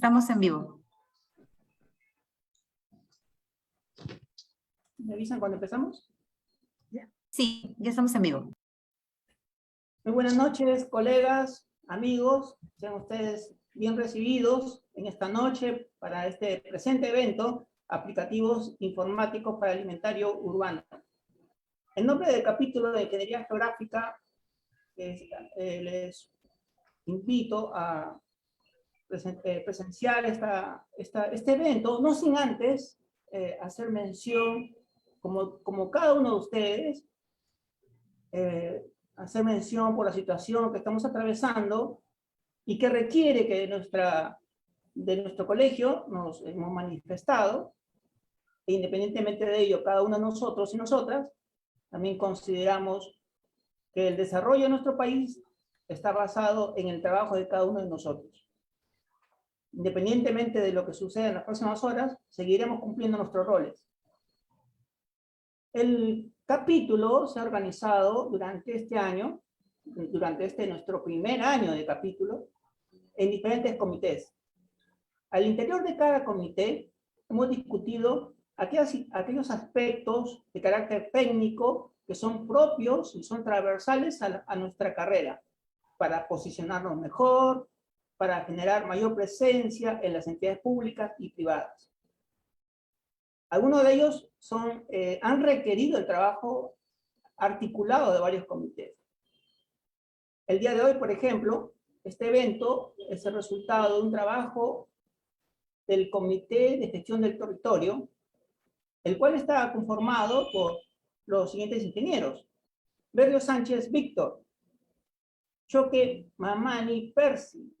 estamos en vivo. ¿Me avisan cuando empezamos? Sí, ya estamos en vivo. Muy buenas noches, colegas, amigos. Sean ustedes bien recibidos en esta noche para este presente evento, Aplicativos Informáticos para el Inventario Urbano. En nombre del capítulo de Ingeniería Geográfica, les invito a presenciar este evento, no sin antes hacer mención, como cada uno de ustedes, hacer mención por la situación que estamos atravesando y que requiere que de nuestro colegio nos hemos manifestado, e independientemente de ello, cada uno de nosotros y nosotras, también consideramos que el desarrollo de nuestro país está basado en el trabajo de cada uno de nosotros. Independientemente de lo que suceda en las próximas horas, seguiremos cumpliendo nuestros roles. El capítulo se ha organizado durante este año, durante nuestro primer año de capítulo, en diferentes comités. Al interior de cada comité hemos discutido aquellos aspectos de carácter técnico que son propios y son transversales a nuestra carrera, para posicionarnos mejor, para generar mayor presencia en las entidades públicas y privadas. Algunos de ellos han requerido el trabajo articulado de varios comités. El día de hoy, por ejemplo, este evento es el resultado de un trabajo del Comité de Gestión del Territorio, el cual está conformado por los siguientes ingenieros: Berrio Sánchez Víctor, Choque Mamani Percy,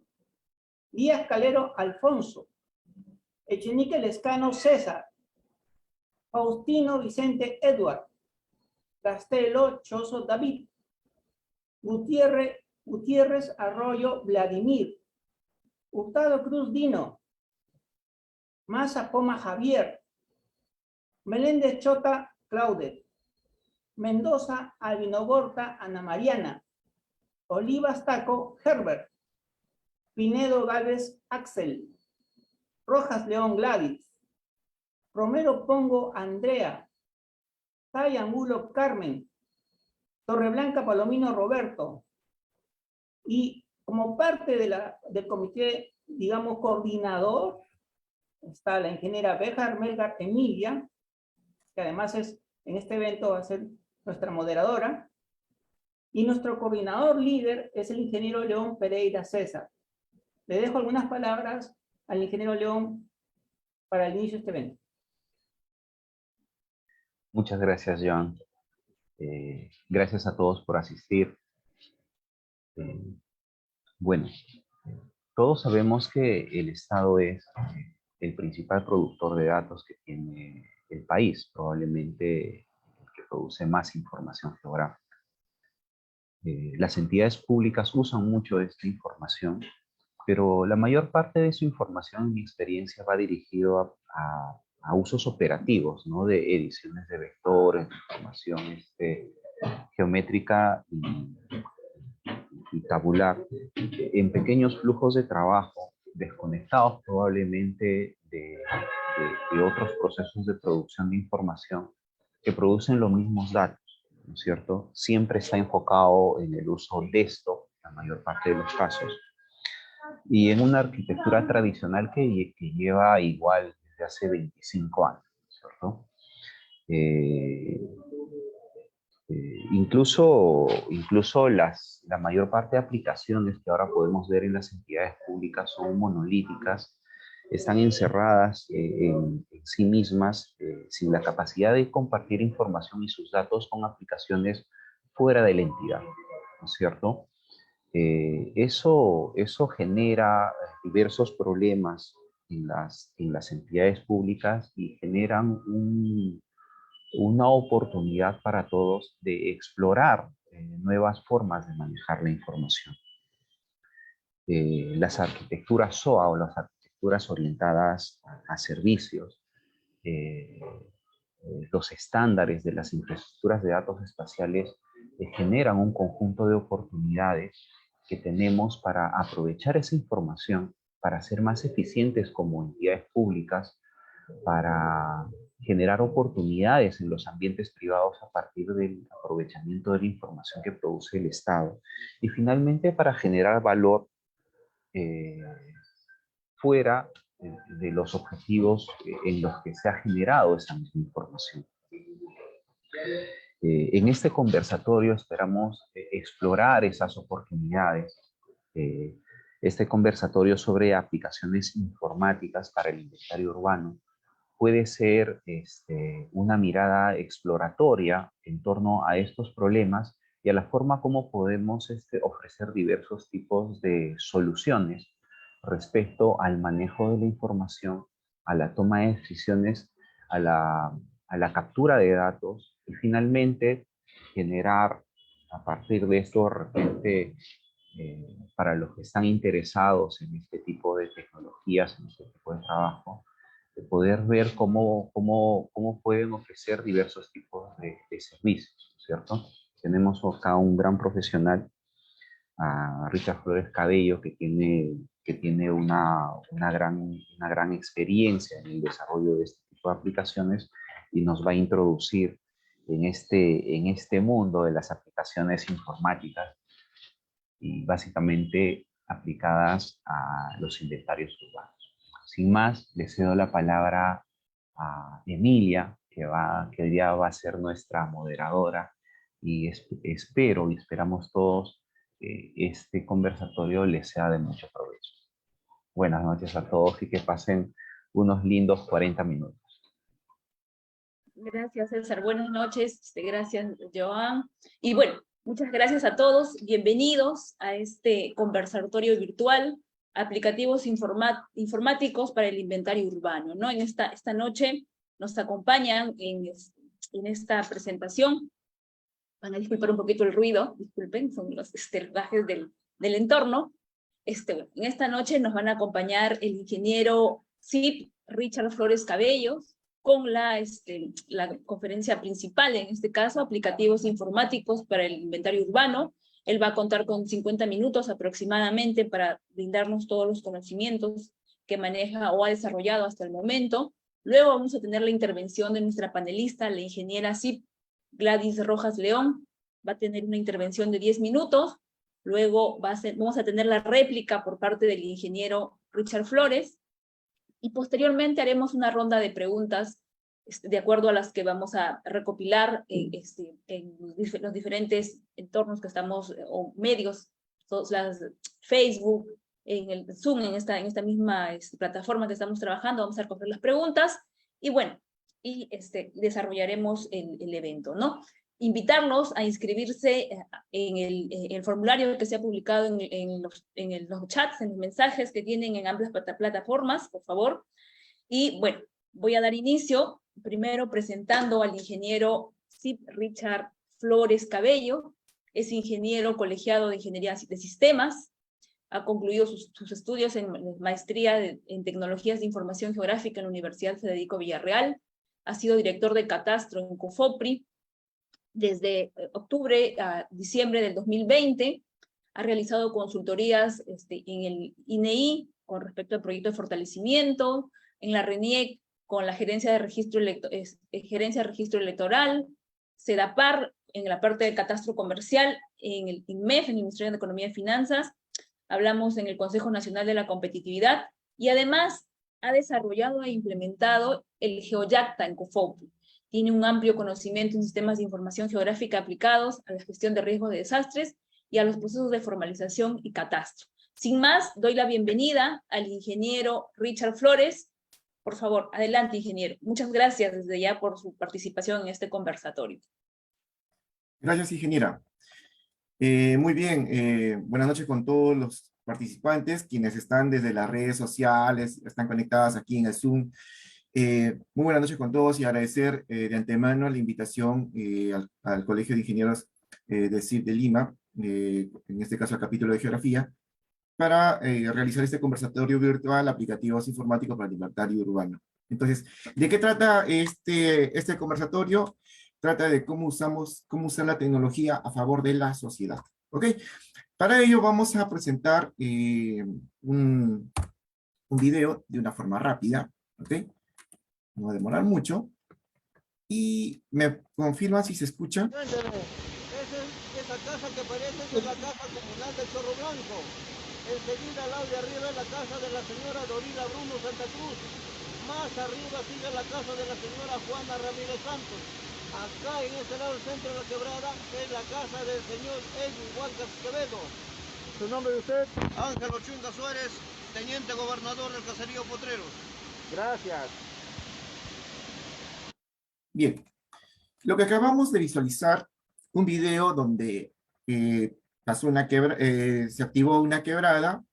Díaz Calero Alfonso, Echenique Lescano César, Faustino Vicente Edward, Castelo Choso David, Gutiérrez Arroyo Vladimir, Hurtado Cruz Dino, Maza Poma Javier, Meléndez Chota Claude, Mendoza Albinogorta Ana Mariana, Olivas Taco Herbert, Pinedo Gálvez Axel, Rojas León Gladys, Romero Pongo Andrea, Tayangulo Carmen, Torreblanca Palomino Roberto, y como parte del comité, digamos, coordinador, está la ingeniera Béjar Melgar Emilia, que además en este evento va a ser nuestra moderadora, y nuestro coordinador líder es el ingeniero León Pereira César. Le dejo algunas palabras al ingeniero León para el inicio de este evento. Muchas gracias, Joan. Gracias a todos por asistir. Bueno, todos sabemos que el Estado es el principal productor de datos que tiene el país, probablemente el que produce más información geográfica. Las entidades públicas usan mucho esta información, pero la mayor parte de su información, en mi experiencia, va dirigido a usos operativos, ¿no? De ediciones de vectores, de información geométrica y tabular, en pequeños flujos de trabajo, desconectados probablemente de otros procesos de producción de información que producen los mismos datos, ¿no es cierto? Siempre está enfocado en el uso de esto, la mayor parte de los casos, y en una arquitectura tradicional que lleva igual desde hace 25 años, ¿cierto? Incluso la mayor parte de aplicaciones que ahora podemos ver en las entidades públicas son monolíticas, están encerradas en sí mismas, sin la capacidad de compartir información y sus datos con aplicaciones fuera de la entidad, ¿no es cierto? Eso genera diversos problemas en las entidades públicas y generan una oportunidad para todos de explorar nuevas formas de manejar la información. Las arquitecturas SOA o las arquitecturas orientadas a servicios, los estándares de las infraestructuras de datos espaciales generan un conjunto de oportunidades que tenemos para aprovechar esa información para ser más eficientes como entidades públicas, para generar oportunidades en los ambientes privados a partir del aprovechamiento de la información que produce el Estado, y finalmente para generar valor fuera de los objetivos en los que se ha generado esa misma información. En este conversatorio esperamos explorar esas oportunidades. Este conversatorio sobre aplicaciones informáticas para el inventario urbano puede ser una mirada exploratoria en torno a estos problemas y a la forma como podemos ofrecer diversos tipos de soluciones respecto al manejo de la información, a la toma de decisiones, a la captura de datos y finalmente generar a partir de esto de repente para los que están interesados en este tipo de tecnologías, en este tipo de trabajo, de poder ver cómo pueden ofrecer diversos tipos de servicios, ¿cierto? Tenemos acá un gran profesional, a Richard Flores Cabello, que tiene una gran experiencia en el desarrollo de este tipo de aplicaciones y nos va a introducir en este mundo de las aplicaciones informáticas y básicamente aplicadas a los inventarios urbanos. Sin más, le cedo la palabra a Emilia, que hoy día va a ser nuestra moderadora, y espero y esperamos todos que este conversatorio les sea de mucho provecho. Buenas noches a todos y que pasen unos lindos 40 minutos. Gracias, César. Buenas noches. Gracias, Joan. Y bueno, muchas gracias a todos. Bienvenidos a este conversatorio virtual, aplicativos informáticos para el inventario urbano, ¿no? En esta noche nos acompañan en esta presentación. Van a disculpar un poquito el ruido, disculpen, son los gajes del entorno. En esta noche nos van a acompañar el ingeniero CIP Richard Flores Cabello, con la conferencia principal, en este caso, aplicativos informáticos para el inventario urbano. Él va a contar con 50 minutos aproximadamente para brindarnos todos los conocimientos que maneja o ha desarrollado hasta el momento. Luego vamos a tener la intervención de nuestra panelista, la ingeniera CIP Gladys Rojas León. Va a tener una intervención de 10 minutos. Luego vamos a tener la réplica por parte del ingeniero Richard Flores. Y posteriormente haremos una ronda de preguntas de acuerdo a las que vamos a recopilar en los diferentes entornos que estamos, o medios, las Facebook, en el Zoom, en esta misma plataforma que estamos trabajando. Vamos a recoger las preguntas y bueno, desarrollaremos el evento, ¿no? Invitarlos a inscribirse en el formulario que se ha publicado en los chats, en los mensajes que tienen en ambas plataformas, por favor. Y bueno, voy a dar inicio, primero presentando al ingeniero CIP Richard Flores Cabello. Es ingeniero colegiado de Ingeniería de Sistemas, ha concluido sus estudios en maestría en Tecnologías de Información Geográfica en la Universidad Federico Villarreal, ha sido director de Catastro en COFOPRI, desde octubre a diciembre del 2020, ha realizado consultorías en el INEI con respecto al proyecto de fortalecimiento, en la RENIEC con la Gerencia de Registro Electoral, CEDAPAR en la parte de catastro comercial, en el INMEF, en el Ministerio de Economía y Finanzas, hablamos en el Consejo Nacional de la Competitividad, y además ha desarrollado e implementado el GeoYacta en COFOPRI. Tiene un amplio conocimiento en sistemas de información geográfica aplicados a la gestión de riesgos de desastres y a los procesos de formalización y catastro. Sin más, doy la bienvenida al ingeniero Richard Flores. Por favor, adelante, ingeniero. Muchas gracias desde ya por su participación en este conversatorio. Gracias, ingeniera. Muy bien, buenas noches con todos los participantes, quienes están desde las redes sociales, están conectadas aquí en el Zoom. Muy buenas noches con todos y agradecer de antemano la invitación al Colegio de Ingenieros de CIP de Lima, en este caso al capítulo de Geografía, para realizar este conversatorio virtual, aplicativos informáticos para el inventario urbano. Entonces, ¿de qué trata este conversatorio? Trata de cómo usar la tecnología a favor de la sociedad. ¿Ok? Para ello vamos a presentar un un video de una forma rápida, ¿ok? No va a demorar mucho. Y me confirman si se escucha. Esa casa que parece es la casa comunal del Chorro Blanco. Enseguida al lado de arriba es la casa de la señora Dorila Bruno Santa Cruz. Más arriba sigue la casa de la señora Juana Ramírez Santos. Acá en este lado del centro de la quebrada es la casa del señor Edwin Hualcas Quevedo. ¿Su nombre de usted? Ángel Ochunga Suárez, teniente gobernador del caserío Potreros. Gracias. Bien, lo que acabamos de visualizar, un video donde pasó se activó una quebrada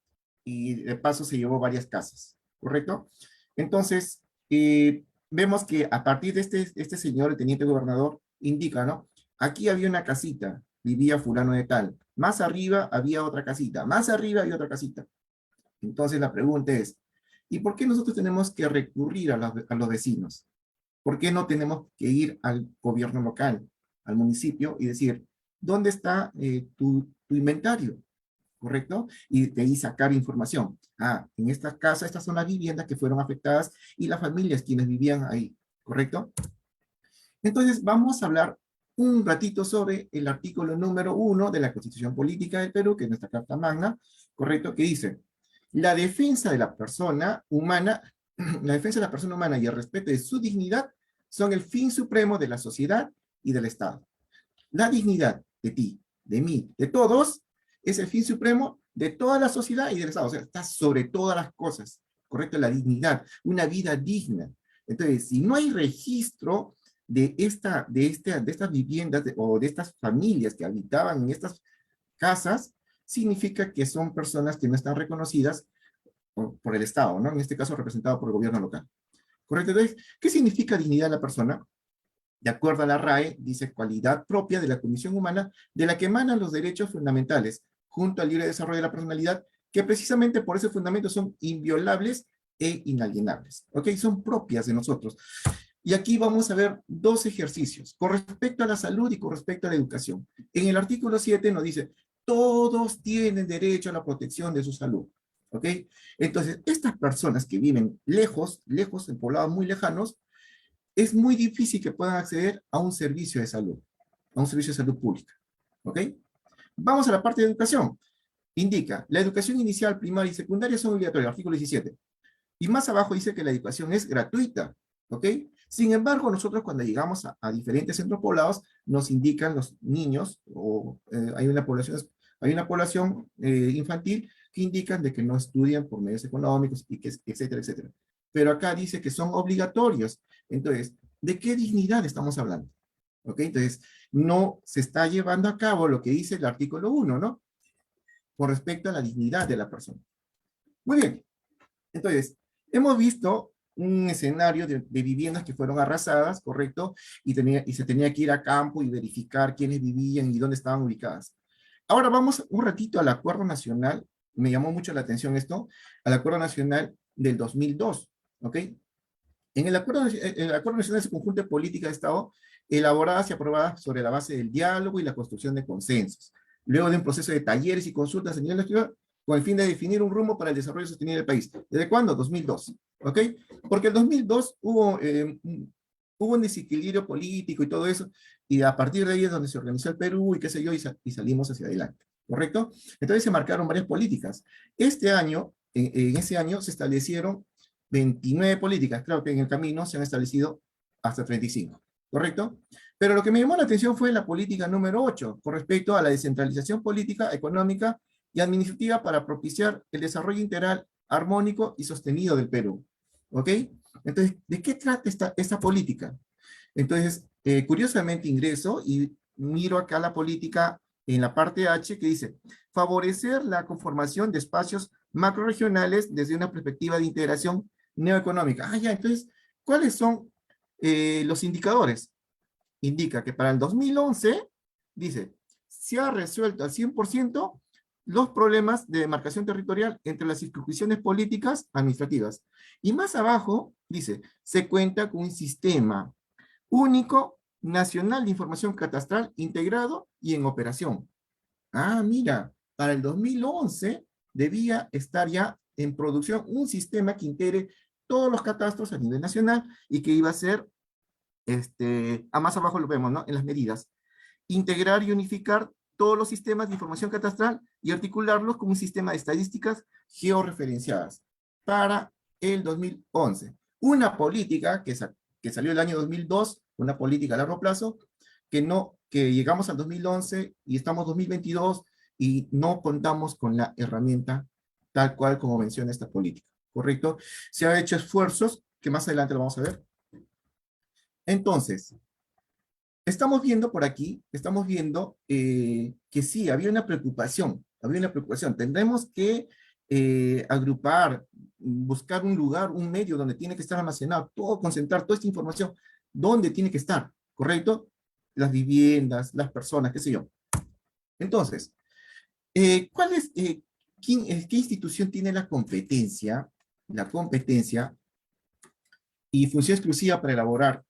y de paso se llevó varias casas, ¿correcto? Entonces, vemos que a partir de este señor, el teniente gobernador, indica, ¿no? Aquí había una casita, vivía fulano de tal. Más arriba había otra casita, más arriba había otra casita. Entonces la pregunta es, ¿y por qué nosotros tenemos que recurrir a los vecinos? ¿Por qué no tenemos que ir al gobierno local, al municipio, y decir, ¿dónde está tu inventario? ¿Correcto? Y de ahí sacar información. Ah, en esta casa, estas son las viviendas que fueron afectadas y las familias quienes vivían ahí. ¿Correcto? Entonces, vamos a hablar un ratito sobre el artículo número 1 de la Constitución Política del Perú, que es nuestra Carta Magna, ¿correcto? Que dice, la defensa de la persona humana, la defensa de la persona humana y el respeto de su dignidad son el fin supremo de la sociedad y del Estado. La dignidad de ti, de mí, de todos, es el fin supremo de toda la sociedad y del Estado. O sea, está sobre todas las cosas, ¿correcto? La dignidad, una vida digna. Entonces, si no hay registro de estas viviendas o de estas familias que habitaban en estas casas, significa que son personas que no están reconocidas por el Estado, ¿no? En este caso representado por el gobierno local. ¿Correcto? Entonces, ¿qué significa dignidad de la persona? De acuerdo a la RAE, dice cualidad propia de la condición humana de la que emanan los derechos fundamentales, junto al libre desarrollo de la personalidad, que precisamente por ese fundamento son inviolables e inalienables. ¿Ok? Son propias de nosotros. Y aquí vamos a ver dos ejercicios, con respecto a la salud y con respecto a la educación. En el artículo 7 nos dice, todos tienen derecho a la protección de su salud. ¿Ok? Entonces, estas personas que viven lejos, en poblados muy lejanos, es muy difícil que puedan acceder a un servicio de salud pública. ¿Ok? Vamos a la parte de educación. Indica, la educación inicial, primaria y secundaria son obligatorias, artículo 17. Y más abajo dice que la educación es gratuita. ¿Ok? Sin embargo, nosotros cuando llegamos a diferentes centros poblados, nos indican los niños, hay una población infantil que indican de que no estudian por medios económicos, y que, etcétera, etcétera. Pero acá dice que son obligatorios. Entonces, ¿de qué dignidad estamos hablando? ¿Ok? Entonces, no se está llevando a cabo lo que dice el artículo 1, ¿no? Con respecto a la dignidad de la persona. Muy bien. Entonces, hemos visto un escenario de viviendas que fueron arrasadas, ¿correcto? Y se tenía que ir a campo y verificar quiénes vivían y dónde estaban ubicadas. Ahora vamos un ratito al Acuerdo Nacional, me llamó mucho la atención esto, al Acuerdo Nacional del 2002, ¿ok? En el Acuerdo Nacional es un conjunto de políticas de Estado elaboradas y aprobadas sobre la base del diálogo y la construcción de consensos, luego de un proceso de talleres y consultas a nivel nacional, con el fin de definir un rumbo para el desarrollo sostenible del país. ¿Desde cuándo? 2002, ¿ok? Porque en 2002 hubo un desequilibrio político y todo eso, y a partir de ahí es donde se organizó el Perú y qué sé yo, y salimos hacia adelante, ¿correcto? Entonces se marcaron varias políticas. Este año, en ese año se establecieron 29 políticas, claro que en el camino se han establecido hasta 35, ¿correcto? Pero lo que me llamó la atención fue la política número 8, con respecto a la descentralización política, económica y administrativa para propiciar el desarrollo integral, armónico y sostenido del Perú. ¿Ok? Entonces, ¿de qué trata esta política? Entonces, curiosamente ingreso y miro acá la política en la parte H que dice, favorecer la conformación de espacios macrorregionales desde una perspectiva de integración neoeconómica. Ah, ya, entonces, ¿cuáles son los indicadores? Indica que para el 2011, dice, se ha resuelto al 100% los problemas de demarcación territorial entre las circunscripciones políticas administrativas. Y más abajo, dice, se cuenta con un sistema único nacional de información catastral integrado y en operación. Ah, mira, para el 2011 debía estar ya en producción un sistema que integre todos los catastros a nivel nacional y que iba a ser, más abajo lo vemos, ¿no? En las medidas. Integrar y unificar todos los sistemas de información catastral y articularlos como un sistema de estadísticas georreferenciadas para el 2011. Una política que salió el año 2002, una política a largo plazo, que llegamos al 2011 y estamos en 2022 y no contamos con la herramienta tal cual como menciona esta política, ¿correcto? Se han hecho esfuerzos, que más adelante lo vamos a ver. Entonces, estamos viendo por aquí, que sí, había una preocupación. Tendremos que agrupar, buscar un lugar, un medio donde tiene que estar almacenado, todo, concentrar toda esta información, donde tiene que estar, ¿correcto? Las viviendas, las personas, qué sé yo. Entonces, ¿qué institución tiene la competencia y función exclusiva para elaborar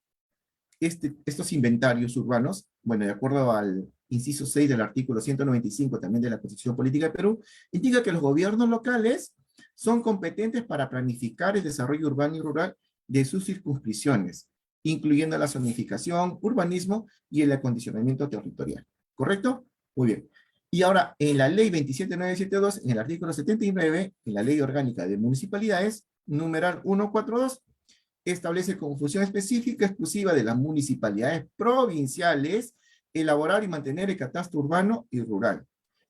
estos inventarios urbanos? Bueno, de acuerdo al inciso 6 del artículo 195 también de la Constitución Política de Perú, indica que los gobiernos locales son competentes para planificar el desarrollo urbano y rural de sus circunscripciones, incluyendo la zonificación, urbanismo y el acondicionamiento territorial. ¿Correcto? Muy bien. Y ahora, en la ley 27972, en el artículo 79, en la ley orgánica de municipalidades, numeral 142, establece como función específica exclusiva de las municipalidades provinciales elaborar y mantener el catastro urbano y rural.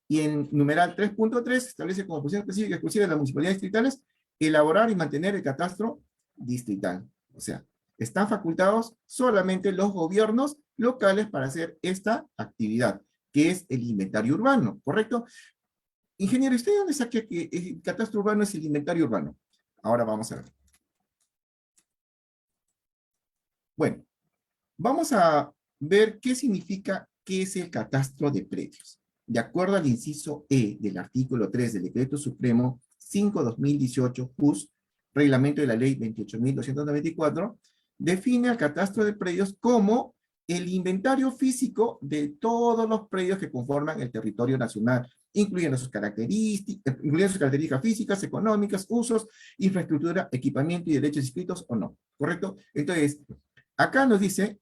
Y en numeral 3.3 establece como función específica exclusiva de las municipalidades distritales elaborar y mantener el catastro distrital. O sea, están facultados solamente los gobiernos locales para hacer esta actividad, que es el inventario urbano, ¿correcto? Ingeniero, ¿usted de dónde saca que el catastro urbano es el inventario urbano? Ahora vamos a ver. Bueno, vamos a ver qué significa, qué es el catastro de predios. De acuerdo al inciso E del artículo 3 del Decreto Supremo 5/2018, JUS, reglamento de la ley 28.294, define al catastro de predios como el inventario físico de todos los predios que conforman el territorio nacional, incluyendo sus características físicas, económicas, usos, infraestructura, equipamiento y derechos inscritos o no, ¿correcto? Entonces, acá nos dice,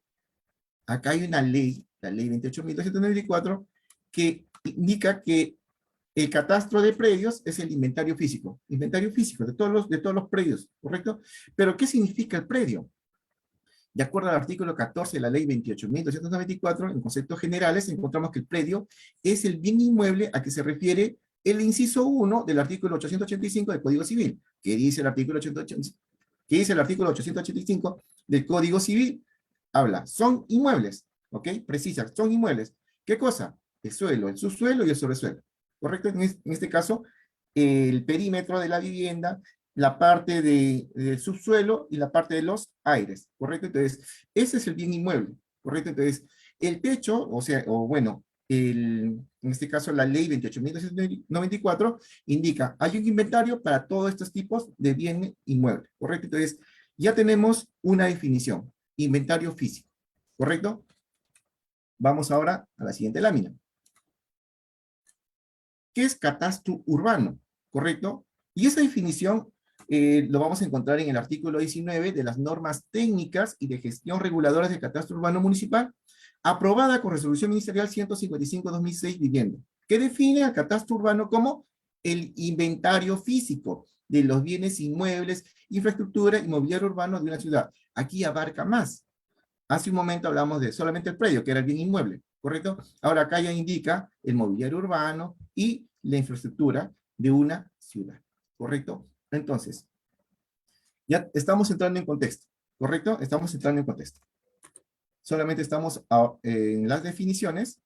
acá hay una ley, la ley 28.294, que indica que el catastro de predios es el inventario físico de todos los predios, ¿correcto? Pero, ¿qué significa el predio? De acuerdo al artículo 14 de la ley 28.294, en conceptos generales, encontramos que el predio es el bien inmueble a que se refiere el inciso 1 del artículo 885 del Código Civil. ¿Qué dice el artículo 885 del Código Civil? Habla, son inmuebles, ¿ok? Precisa, son inmuebles. ¿Qué cosa? El suelo, el subsuelo y el sobresuelo, ¿correcto? En este caso, el perímetro de la vivienda, la parte del subsuelo y la parte de los aires, ¿correcto? Entonces, ese es el bien inmueble, ¿correcto? Entonces, el techo, en este caso la ley 28.294 indica, hay un inventario para todos estos tipos de bien inmueble, ¿correcto? Entonces, ya tenemos una definición, inventario físico, ¿correcto? Vamos ahora a la siguiente lámina. ¿Qué es catastro urbano? ¿Correcto? Y esa definición lo vamos a encontrar en el artículo 19 de las normas técnicas y de gestión reguladoras de catastro urbano municipal, aprobada con resolución ministerial 155/2006 vivienda, que define al catastro urbano como el inventario físico de los bienes inmuebles, infraestructura y mobiliario urbano de una ciudad. Aquí abarca más. Hace un momento hablamos de solamente el predio, que era el bien inmueble, ¿correcto? Ahora acá ya indica el mobiliario urbano y la infraestructura de una ciudad, ¿correcto? Entonces, ya estamos entrando en contexto, ¿correcto? Estamos entrando en contexto. Solamente estamos en las definiciones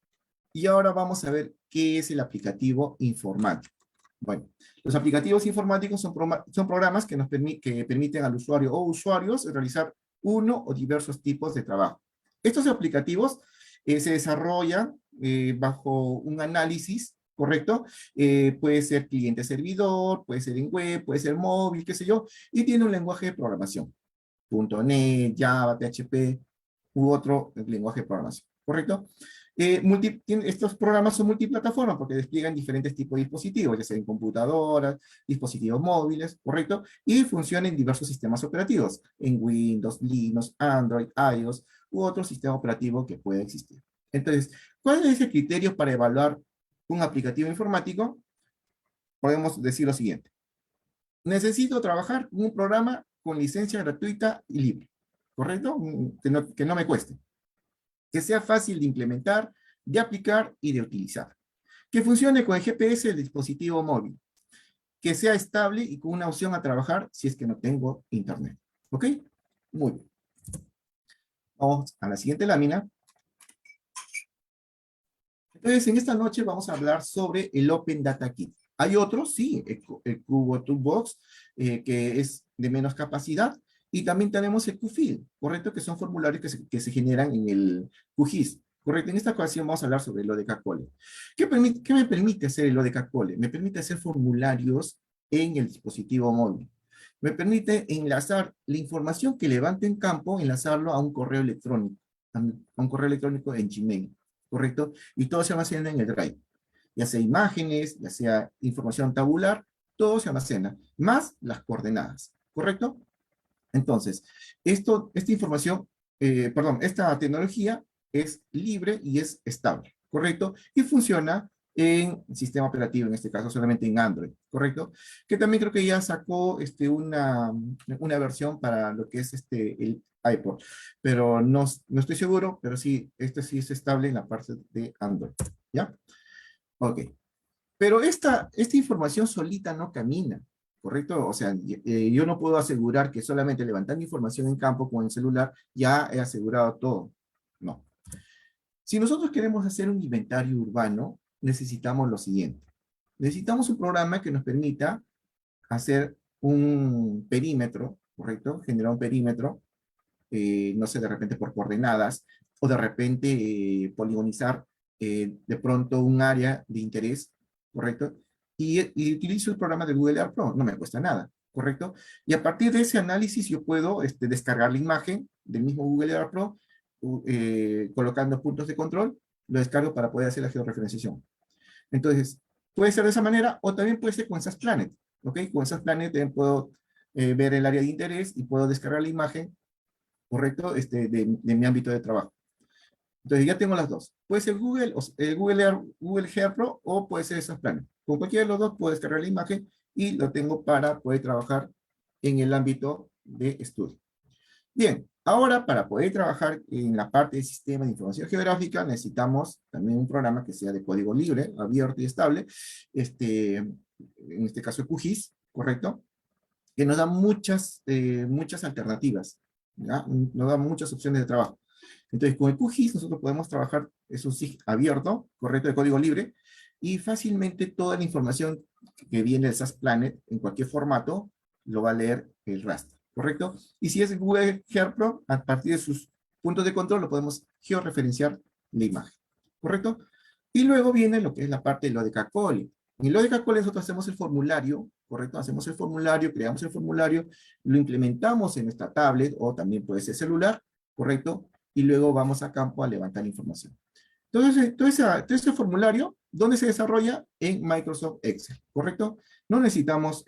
y ahora vamos a ver qué es el aplicativo informático. Bueno, los aplicativos informáticos son programas que permiten al usuario o usuarios realizar uno o diversos tipos de trabajo. Estos aplicativos se desarrollan bajo un análisis, ¿correcto? Puede ser cliente-servidor, puede ser en web, puede ser móvil, qué sé yo, y tiene un lenguaje de programación. .NET, Java, PHP, u otro lenguaje de programación, ¿correcto? Estos programas son multiplataformas porque despliegan diferentes tipos de dispositivos, ya sea en computadoras, dispositivos móviles, ¿correcto? Y funcionan en diversos sistemas operativos, en Windows, Linux, Android, iOS u otro sistema operativo que pueda existir. Entonces, ¿cuál es el criterio para evaluar un aplicativo informático? Podemos decir lo siguiente. Necesito trabajar con un programa con licencia gratuita y libre, ¿correcto? Que no me cueste. Que sea fácil de implementar, de aplicar y de utilizar. Que funcione con el GPS del dispositivo móvil. Que sea estable y con una opción a trabajar si es que no tengo internet. ¿Ok? Muy bien. Vamos a la siguiente lámina. Entonces, en esta noche vamos a hablar sobre el Open Data Kit. Hay otros, sí, el Cubo Toolbox, que es de menos capacidad, y también tenemos el QFIL, ¿correcto? Que son formularios que se generan en el QGIS, ¿correcto? En esta ocasión vamos a hablar sobre el ODK-Cole. ¿Qué me permite hacer el ODK-Cole? Me permite hacer formularios en el dispositivo móvil. Me permite enlazar la información que levante en campo, enlazarlo a un correo electrónico, en Gmail, ¿correcto? Y todo se almacena en el Drive. Ya sea imágenes, ya sea información tabular, todo se almacena, más las coordenadas, ¿correcto? Entonces, esta tecnología es libre y es estable, ¿correcto? Y funciona en sistema operativo, en este caso solamente en Android, ¿correcto? Que también creo que ya sacó una versión para lo que es el iPod, pero no estoy seguro, pero sí, sí es estable en la parte de Android, ¿ya? Ok. Pero esta información solita no camina, ¿correcto? O sea, yo no puedo asegurar que solamente levantando información en campo con el celular ya he asegurado todo. No. Si nosotros queremos hacer un inventario urbano, necesitamos lo siguiente. Necesitamos un programa que nos permita hacer un perímetro, ¿correcto? Generar un perímetro, no sé, de repente por coordenadas, o de repente poligonizar de pronto un área de interés, ¿correcto? Y utilizo el programa de Google Earth Pro, no me cuesta nada, ¿correcto? Y a partir de ese análisis yo puedo descargar la imagen del mismo Google Earth Pro, colocando puntos de control, lo descargo para poder hacer la georreferenciación. Entonces, puede ser de esa manera, o también puede ser con SAS Planet, ¿ok? Con SAS Planet también puedo ver el área de interés y puedo descargar la imagen, ¿correcto? De mi ámbito de trabajo. Entonces ya tengo las dos. Puede ser Google Earth Pro o puede ser SAS Planet. Con cualquiera de los dos puedo descargar la imagen y lo tengo para poder trabajar en el ámbito de estudio. Bien, ahora para poder trabajar en la parte del sistema de información geográfica necesitamos también un programa que sea de código libre, abierto y estable, en este caso QGIS, ¿correcto? Que nos da muchas alternativas, ¿ya? Nos da muchas opciones de trabajo. Entonces, con el QGIS nosotros podemos trabajar, es un SIG abierto, correcto, de código libre, y fácilmente toda la información que viene del SAS Planet, en cualquier formato, lo va a leer el raster, ¿correcto? Y si es Google Earth Pro, a partir de sus puntos de control, lo podemos georreferenciar la imagen, ¿correcto? Y luego viene lo que es la parte del ODK-Cole. En el ODK-Cole nosotros hacemos el formulario, ¿correcto? Hacemos el formulario, creamos el formulario, lo implementamos en nuestra tablet, o también puede ser celular, ¿correcto? Y luego vamos a campo a levantar información. Entonces, todo ese formulario, ¿dónde se desarrolla? En Microsoft Excel, ¿correcto? No necesitamos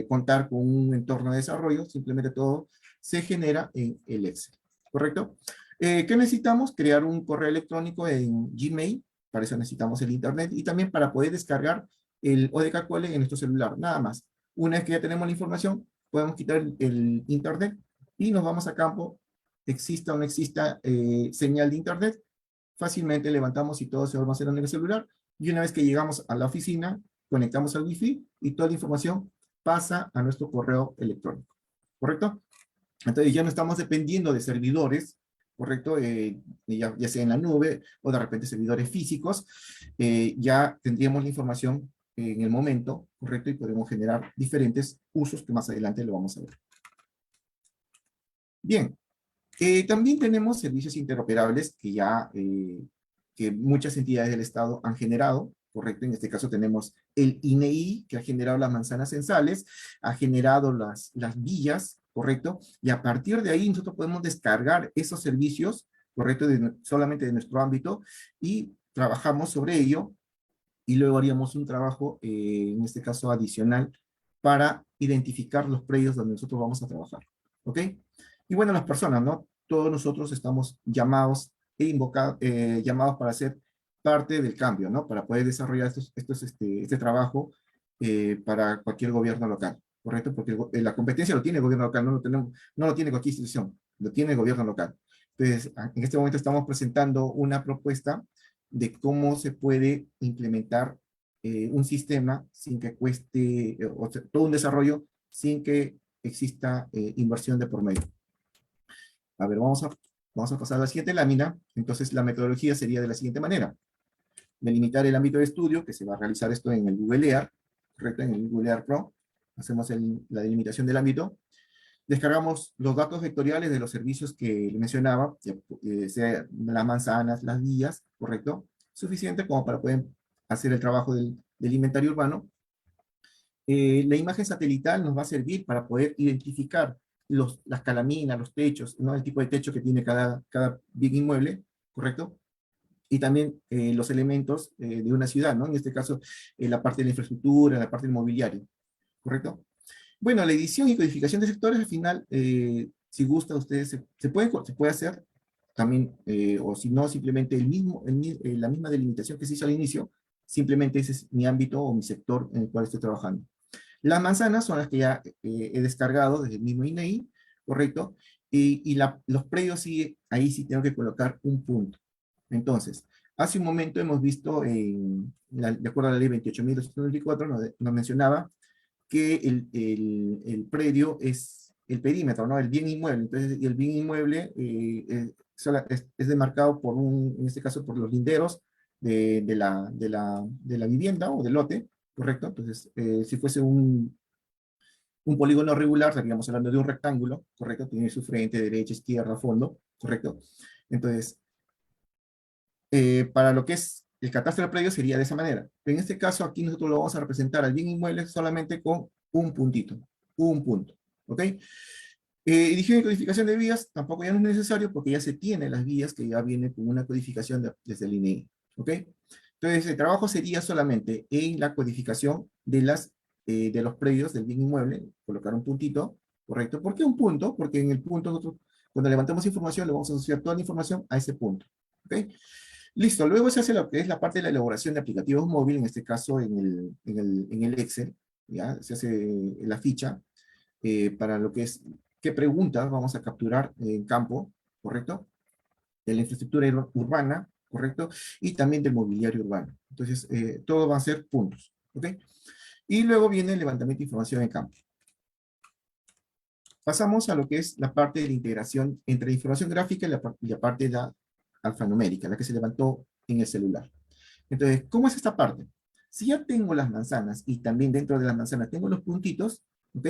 contar con un entorno de desarrollo, simplemente todo se genera en el Excel, ¿correcto? ¿Qué necesitamos? Crear un correo electrónico en Gmail, para eso necesitamos el internet, y también para poder descargar el ODK-Cole en nuestro celular, nada más. Una vez que ya tenemos la información, podemos quitar el internet y nos vamos a campo, exista o no exista señal de internet, fácilmente levantamos y todo se almacena en el celular, y una vez que llegamos a la oficina, conectamos al Wi-Fi y toda la información pasa a nuestro correo electrónico, ¿correcto? Entonces ya no estamos dependiendo de servidores, ¿correcto? Ya sea en la nube o de repente servidores físicos, ya tendríamos la información en el momento, ¿correcto? Y podemos generar diferentes usos que más adelante lo vamos a ver. Bien, también tenemos servicios interoperables que ya que muchas entidades del Estado han generado, ¿correcto? En este caso tenemos el INEI, que ha generado las manzanas censales, ha generado las villas, ¿correcto? Y a partir de ahí nosotros podemos descargar esos servicios ¿correcto? Solamente de nuestro ámbito, y trabajamos sobre ello, y luego haríamos un trabajo, en este caso adicional, para identificar los predios donde nosotros vamos a trabajar, ¿ok? Y bueno, las personas, ¿no? Todos nosotros estamos llamados llamados para ser parte del cambio, ¿no? Para poder desarrollar este trabajo para cualquier gobierno local, ¿correcto? Porque la competencia lo tiene el gobierno local, no lo tiene cualquier institución, lo tiene el gobierno local. Entonces, en este momento estamos presentando una propuesta de cómo se puede implementar un sistema sin que cueste, o sea, todo un desarrollo sin que exista inversión de por medio. A ver, vamos a pasar a la siguiente lámina. Entonces, la metodología sería de la siguiente manera. Delimitar el ámbito de estudio, que se va a realizar esto en el Google Earth, ¿correcto? En el Google Earth Pro. Hacemos la delimitación del ámbito. Descargamos los datos vectoriales de los servicios que mencionaba, sea las manzanas, las vías, ¿correcto? Suficiente como para poder hacer el trabajo del inventario urbano. La imagen satelital nos va a servir para poder identificar las calaminas, los techos, ¿no? El tipo de techo que tiene cada bien inmueble, ¿correcto? Y también los elementos de una ciudad, ¿no? En este caso, la parte de la infraestructura, la parte del mobiliario, ¿correcto? Bueno, la edición y codificación de sectores, al final, si gusta ustedes, se puede hacer también, o si no, simplemente la misma delimitación que se hizo al inicio, simplemente ese es mi ámbito o mi sector en el cual estoy trabajando. Las manzanas son las que ya he descargado desde el mismo INEI, ¿correcto? Y los predios, sí, ahí sí tengo que colocar un punto. Entonces, hace un momento hemos visto, de acuerdo a la ley 28.294, nos mencionaba que el predio es el perímetro, ¿no? El bien inmueble. Entonces, y el bien inmueble es demarcado en este caso, por los linderos de la vivienda o del lote, ¿correcto? Entonces, si fuese un polígono regular, estaríamos hablando de un rectángulo, ¿correcto? Tiene su frente, derecha, izquierda, fondo, ¿correcto? Entonces, para lo que es el catastro del predio sería de esa manera. En este caso, aquí nosotros lo vamos a representar al bien inmueble solamente con un puntito, un punto, ¿ok? Edición y codificación de vías tampoco ya no es necesario porque ya se tiene las vías que ya vienen con una codificación desde el INEI, ¿ok? Entonces, el trabajo sería solamente en la codificación de los predios del bien inmueble, colocar un puntito, ¿correcto? ¿Por qué un punto? Porque en el punto nosotros, cuando levantamos información, le vamos a asociar toda la información a ese punto, ¿ok? Listo, luego se hace lo que es la parte de la elaboración de aplicativos móviles, en este caso en el Excel, ¿ya? Se hace la ficha para lo que es qué preguntas vamos a capturar en campo, ¿correcto? De la infraestructura urbana, ¿correcto? Y también del mobiliario urbano. Entonces, todo va a ser puntos, ¿ok? Y luego viene el levantamiento de información en campo. Pasamos a lo que es la parte de la integración entre la información gráfica y la parte de la alfanumérica, la que se levantó en el celular. Entonces, ¿cómo es esta parte? Si ya tengo las manzanas y también dentro de las manzanas tengo los puntitos, ¿ok?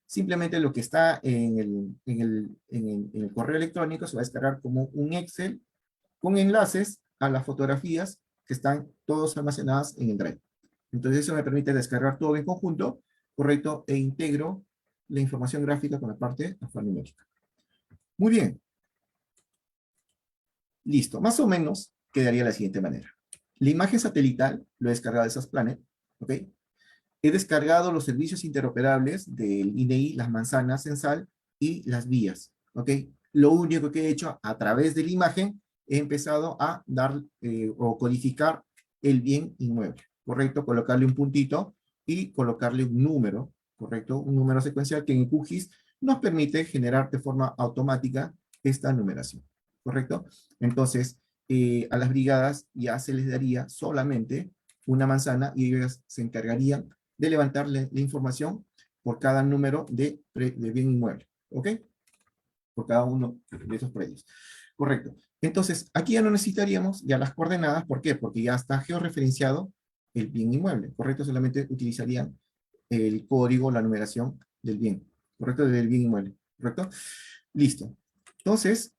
Simplemente lo que está en el correo electrónico se va a descargar como un Excel con enlaces a las fotografías que están todos almacenadas en el Drive. Entonces eso me permite descargar todo en conjunto, correcto, e integro la información gráfica con la parte alfanumérica. Muy bien. Listo, más o menos quedaría de la siguiente manera. La imagen satelital lo he descargado de esas Planet, ¿ok? He descargado los servicios interoperables del INEI, las manzanas Censal y las vías, ¿ok? Lo único que he hecho a través de la imagen, he empezado a dar o codificar el bien inmueble, ¿correcto? Colocarle un puntito y colocarle un número, ¿correcto? Un número secuencial que en QGIS nos permite generar de forma automática esta numeración, ¿correcto? Entonces, a las brigadas ya se les daría solamente una manzana y ellas se encargarían de levantar la información por cada número de bien inmueble, ¿ok? Por cada uno de esos predios. Correcto. Entonces, aquí ya no necesitaríamos ya las coordenadas, ¿por qué? Porque ya está georreferenciado el bien inmueble, ¿correcto? Solamente utilizarían el código, la numeración del bien, ¿correcto? Del bien inmueble, ¿correcto? Listo. Entonces,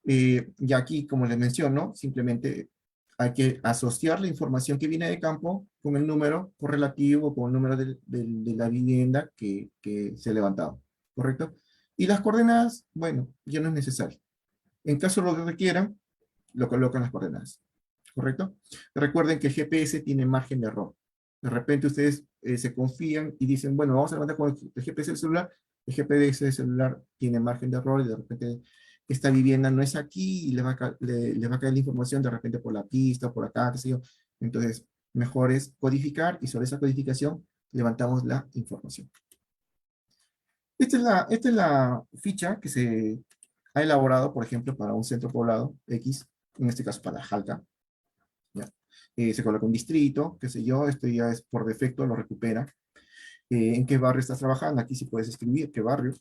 ya aquí, como les menciono, simplemente hay que asociar la información que viene de campo con el número correlativo, con el número de la vivienda que se ha levantado, ¿correcto? Y las coordenadas, bueno, ya no es necesario. En caso lo que requieran, lo colocan las coordenadas, ¿correcto? Recuerden que el GPS tiene margen de error. De repente ustedes se confían y dicen, bueno, vamos a levantar con el GPS del celular. El GPS del celular tiene margen de error y de repente esta vivienda no es aquí y le va a caer la información de repente por la pista, por acá, qué sé yo. Entonces, mejor es codificar y sobre esa codificación levantamos la información. Esta es la ficha que se ha elaborado, por ejemplo, para un centro poblado X, en este caso para Jalca. ¿Ya? Se coloca un distrito, qué sé yo, esto ya es por defecto, lo recupera. ¿En qué barrio estás trabajando? Aquí sí puedes escribir qué barrio,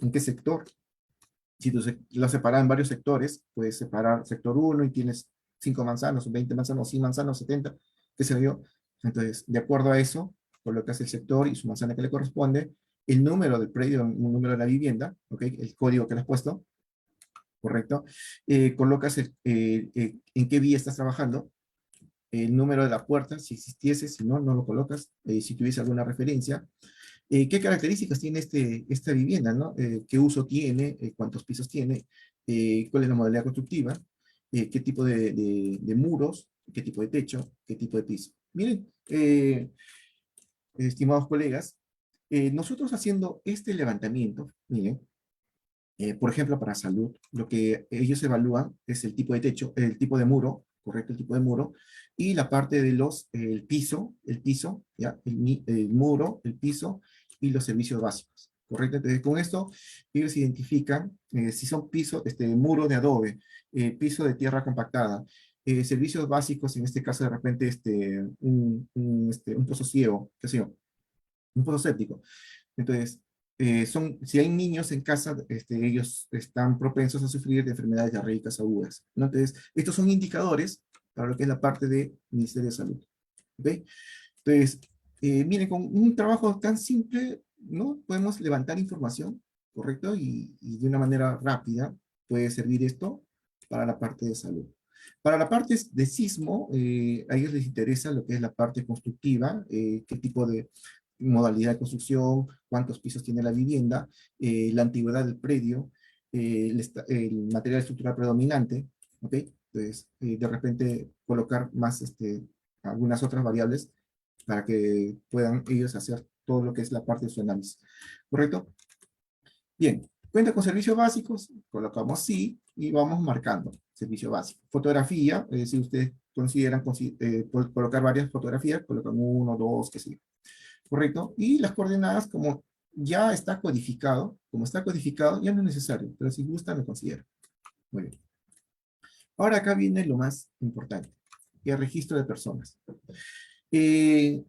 en qué sector. Si tú lo separas en varios sectores, puedes separar sector 1 y tienes 5 manzanos, 20 manzanos, 100 manzanos, 70, qué sé yo. Entonces, de acuerdo a eso, colocas el sector y su manzana que le corresponde, el número del predio, un número de la vivienda, ¿ok? El código que le has puesto, ¿correcto? Colocas en qué vía estás trabajando, el número de la puerta, si existiese, si no, no lo colocas, si tuviese alguna referencia. ¿Qué características tiene esta vivienda, ¿no? ¿Qué uso tiene? ¿Cuántos pisos tiene? ¿Cuál es la modalidad constructiva? ¿Qué tipo de muros? ¿Qué tipo de techo? ¿Qué tipo de piso? Miren, estimados colegas, nosotros haciendo este levantamiento, miren, por ejemplo, para salud, lo que ellos evalúan es el tipo de techo, el tipo de muro, correcto, el tipo de muro, y la parte de el piso, ¿ya? El muro, el piso y los servicios básicos, correcto. Entonces, con esto, ellos identifican si son pisos, muro de adobe, piso de tierra compactada, servicios básicos, en este caso, de repente, un pozo ciego, qué sé yo, un pozo séptico. Entonces, si hay niños en casa, ellos están propensos a sufrir de enfermedades diarreicas agudas, ¿no? Entonces, estos son indicadores para lo que es la parte del Ministerio de Salud. ¿Ok? Entonces, miren, con un trabajo tan simple, ¿no? Podemos levantar información, ¿correcto? Y de una manera rápida puede servir esto para la parte de salud. Para la parte de sismo, a ellos les interesa lo que es la parte constructiva, qué tipo de modalidad de construcción, cuántos pisos tiene la vivienda, la antigüedad del predio, el material estructural predominante, ¿ok? Entonces, de repente colocar más algunas otras variables para que puedan ellos hacer todo lo que es la parte de su análisis. ¿Correcto? Bien, cuenta con servicios básicos, colocamos sí y vamos marcando servicio básico. Fotografía, si ustedes consideran colocar varias fotografías, colocan uno, dos, qué sé yo. ¿Correcto? Y las coordenadas, como ya está codificado, ya no es necesario, pero si gustan lo considero. Muy bien. Ahora acá viene lo más importante, el registro de personas. En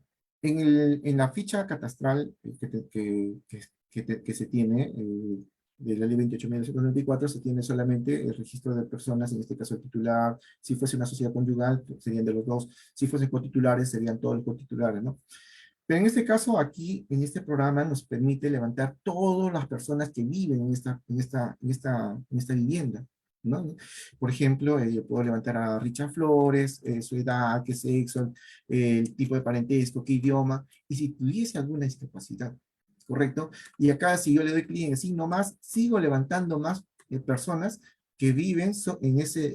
la ficha catastral que se tiene de la ley 28.994 se tiene solamente el registro de personas, en este caso el titular. Si fuese una sociedad conyugal, pues, serían de los dos. Si fuesen cotitulares, serían todos los cotitulares, ¿no? Pero en este caso, aquí, en este programa, nos permite levantar todas las personas que viven en esta vivienda, ¿no? Por ejemplo, yo puedo levantar a Richard Flores, su edad, qué sexo, el tipo de parentesco, qué idioma, y si tuviese alguna discapacidad, ¿correcto? Y acá, si yo le doy clic en signo más, sigo levantando más personas que viven en ese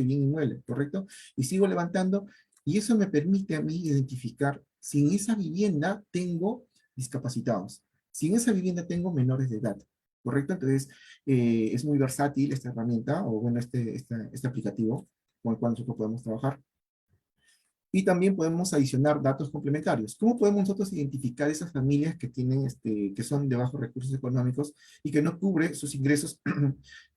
bien inmueble, ¿correcto? Y sigo levantando, y eso me permite a mí identificar si en esa vivienda tengo discapacitados, si en esa vivienda tengo menores de edad, ¿correcto? Entonces, es muy versátil esta herramienta, o bueno, este aplicativo con el cual nosotros podemos trabajar. Y también podemos adicionar datos complementarios. ¿Cómo podemos nosotros identificar esas familias que tienen, que son de bajos recursos económicos y que no cubre sus ingresos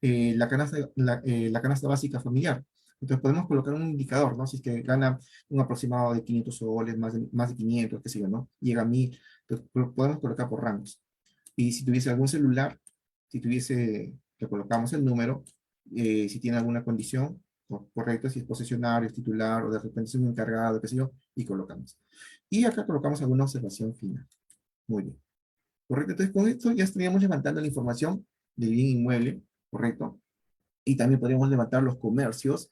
la canasta básica familiar? Entonces podemos colocar un indicador, ¿no? Si es que gana un aproximado de 500 soles, más de 500, qué sé yo, ¿no? Llega a 1000, entonces podemos colocar por rangos. Y si tuviese algún celular, le colocamos el número, si tiene alguna condición, correcto, si es posesionario, es titular, o de repente es un encargado, qué sé yo, y colocamos. Y acá colocamos alguna observación final. Muy bien. Correcto, entonces con esto ya estaríamos levantando la información del bien inmueble, correcto. Y también podríamos levantar los comercios,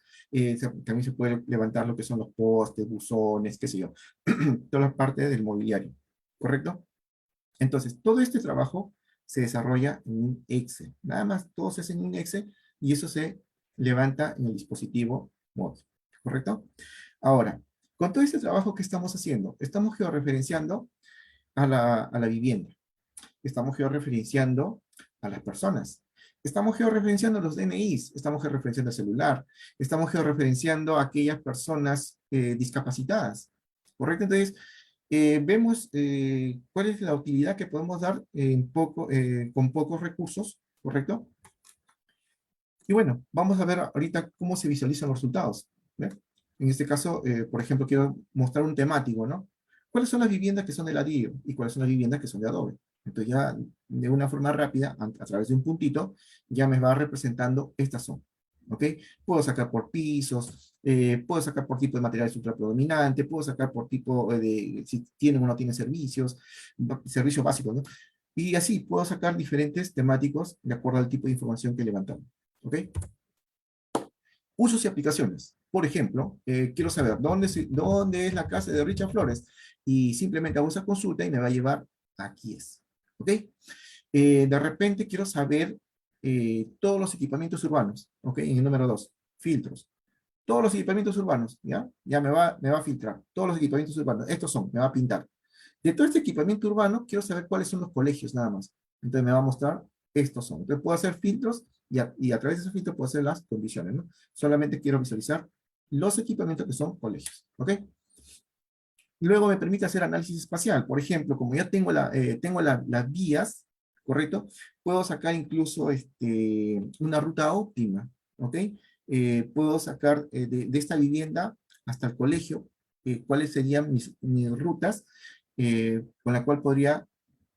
también se puede levantar lo que son los postes, buzones, qué sé yo, toda la parte del mobiliario, ¿correcto? Entonces, todo este trabajo se desarrolla en un Excel. Nada más, todo se hace en un Excel y eso se levanta en el dispositivo móvil, ¿correcto? Ahora, con todo este trabajo que estamos haciendo, estamos georreferenciando a la vivienda, estamos georreferenciando a las personas, estamos georreferenciando los DNIs, estamos georreferenciando el celular, estamos georreferenciando a aquellas personas discapacitadas, ¿correcto? Entonces, vemos cuál es la utilidad que podemos dar con pocos recursos, ¿correcto? Y bueno, vamos a ver ahorita cómo se visualizan los resultados. ¿Ve? En este caso, por ejemplo, quiero mostrar un temático, ¿no? ¿Cuáles son las viviendas que son de ladrillo y cuáles son las viviendas que son de adobe? Entonces ya de una forma rápida, a través de un puntito, ya me va representando estas son. ¿Ok? Puedo sacar por pisos, puedo sacar por tipo de material ultrapredominante, puedo sacar por tipo de si tienen o no tienen servicios básicos, ¿no? Y así puedo sacar diferentes temáticos de acuerdo al tipo de información que levantamos. ¿Ok? Usos y aplicaciones. Por ejemplo, quiero saber dónde es la casa de Richard Flores y simplemente hago esa consulta y me va a llevar aquí es. ¿Ok? De repente quiero saber todos los equipamientos urbanos. ¿Ok? En el número 2, filtros. Todos los equipamientos urbanos, ¿ya? Ya me va a filtrar. Todos los equipamientos urbanos. Estos son, me va a pintar. De todo este equipamiento urbano, quiero saber cuáles son los colegios nada más. Entonces me va a mostrar, estos son. Entonces puedo hacer filtros y a través de esos filtros puedo hacer las condiciones, ¿no? Solamente quiero visualizar los equipamientos que son colegios, ¿ok? Luego me permite hacer análisis espacial. Por ejemplo, como ya tengo las vías, ¿correcto? Puedo sacar incluso una ruta óptima, ¿ok? Puedo sacar de esta vivienda hasta el colegio, cuáles serían mis rutas con la cual podría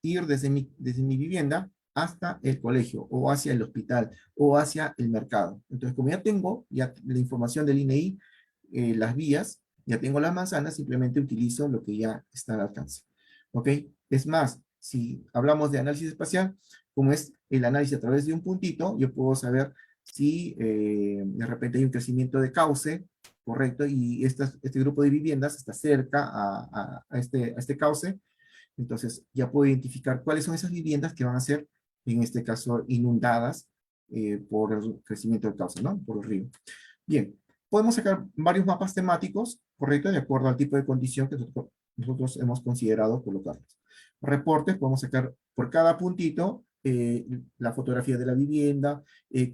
ir desde mi vivienda hasta el colegio, o hacia el hospital, o hacia el mercado. Entonces, como ya tengo la información del INEI, las vías, ya tengo las manzanas, simplemente utilizo lo que ya está al alcance. ¿Ok? Es más, si hablamos de análisis espacial, como es el análisis a través de un puntito, yo puedo saber si de repente hay un crecimiento de cauce, ¿correcto? Y este grupo de viviendas está cerca a este cauce, entonces ya puedo identificar cuáles son esas viviendas que van a ser, en este caso, inundadas por el crecimiento del cauce, ¿no? Por el río. Bien, podemos sacar varios mapas temáticos, ¿correcto? De acuerdo al tipo de condición que nosotros hemos considerado colocarlos. Reportes, podemos sacar por cada puntito la fotografía de la vivienda,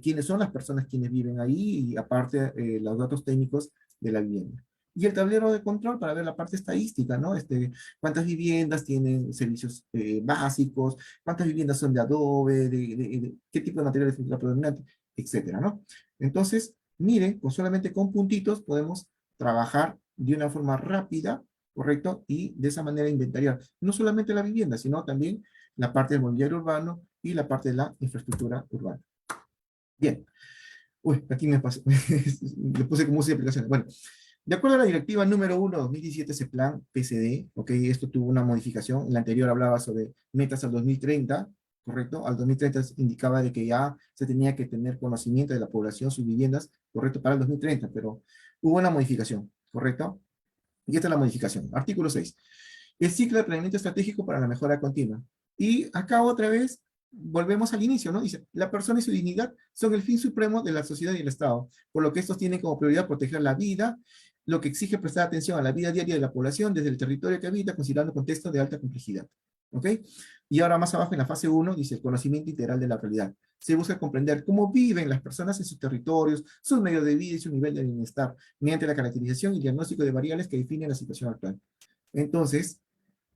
quiénes son las personas quienes viven ahí y aparte los datos técnicos de la vivienda. Y el tablero de control para ver la parte estadística, ¿no? Cuántas viviendas tienen servicios básicos, cuántas viviendas son de adobe, qué tipo de materiales es predominante, etcétera, ¿no? Entonces, miren, solamente con puntitos podemos trabajar de una forma rápida, ¿correcto? Y de esa manera inventariar no solamente la vivienda, sino también la parte del mobiliario urbano y la parte de la infraestructura urbana. Bien. Uy, aquí me pasó. Le puse como uso de aplicaciones. Bueno, de acuerdo a la directiva número 1 2017 CEPLAN PCD, ok, esto tuvo una modificación. La anterior hablaba sobre metas al 2030, ¿correcto? Al 2030 indicaba de que ya se tenía que tener conocimiento de la población, sus viviendas, ¿correcto? Para el 2030, pero hubo una modificación, ¿correcto? Y esta es la modificación. Artículo 6. El ciclo de planeamiento estratégico para la mejora continua. Y acá otra vez volvemos al inicio, ¿no? Dice, la persona y su dignidad son el fin supremo de la sociedad y el Estado, por lo que estos tienen como prioridad proteger la vida, lo que exige prestar atención a la vida diaria de la población desde el territorio que habita, considerando contextos de alta complejidad. ¿Ok? Y ahora más abajo en la fase 1 dice el conocimiento integral de la realidad. Se busca comprender cómo viven las personas en sus territorios, sus medios de vida y su nivel de bienestar, mediante la caracterización y diagnóstico de variables que definen la situación actual. Entonces,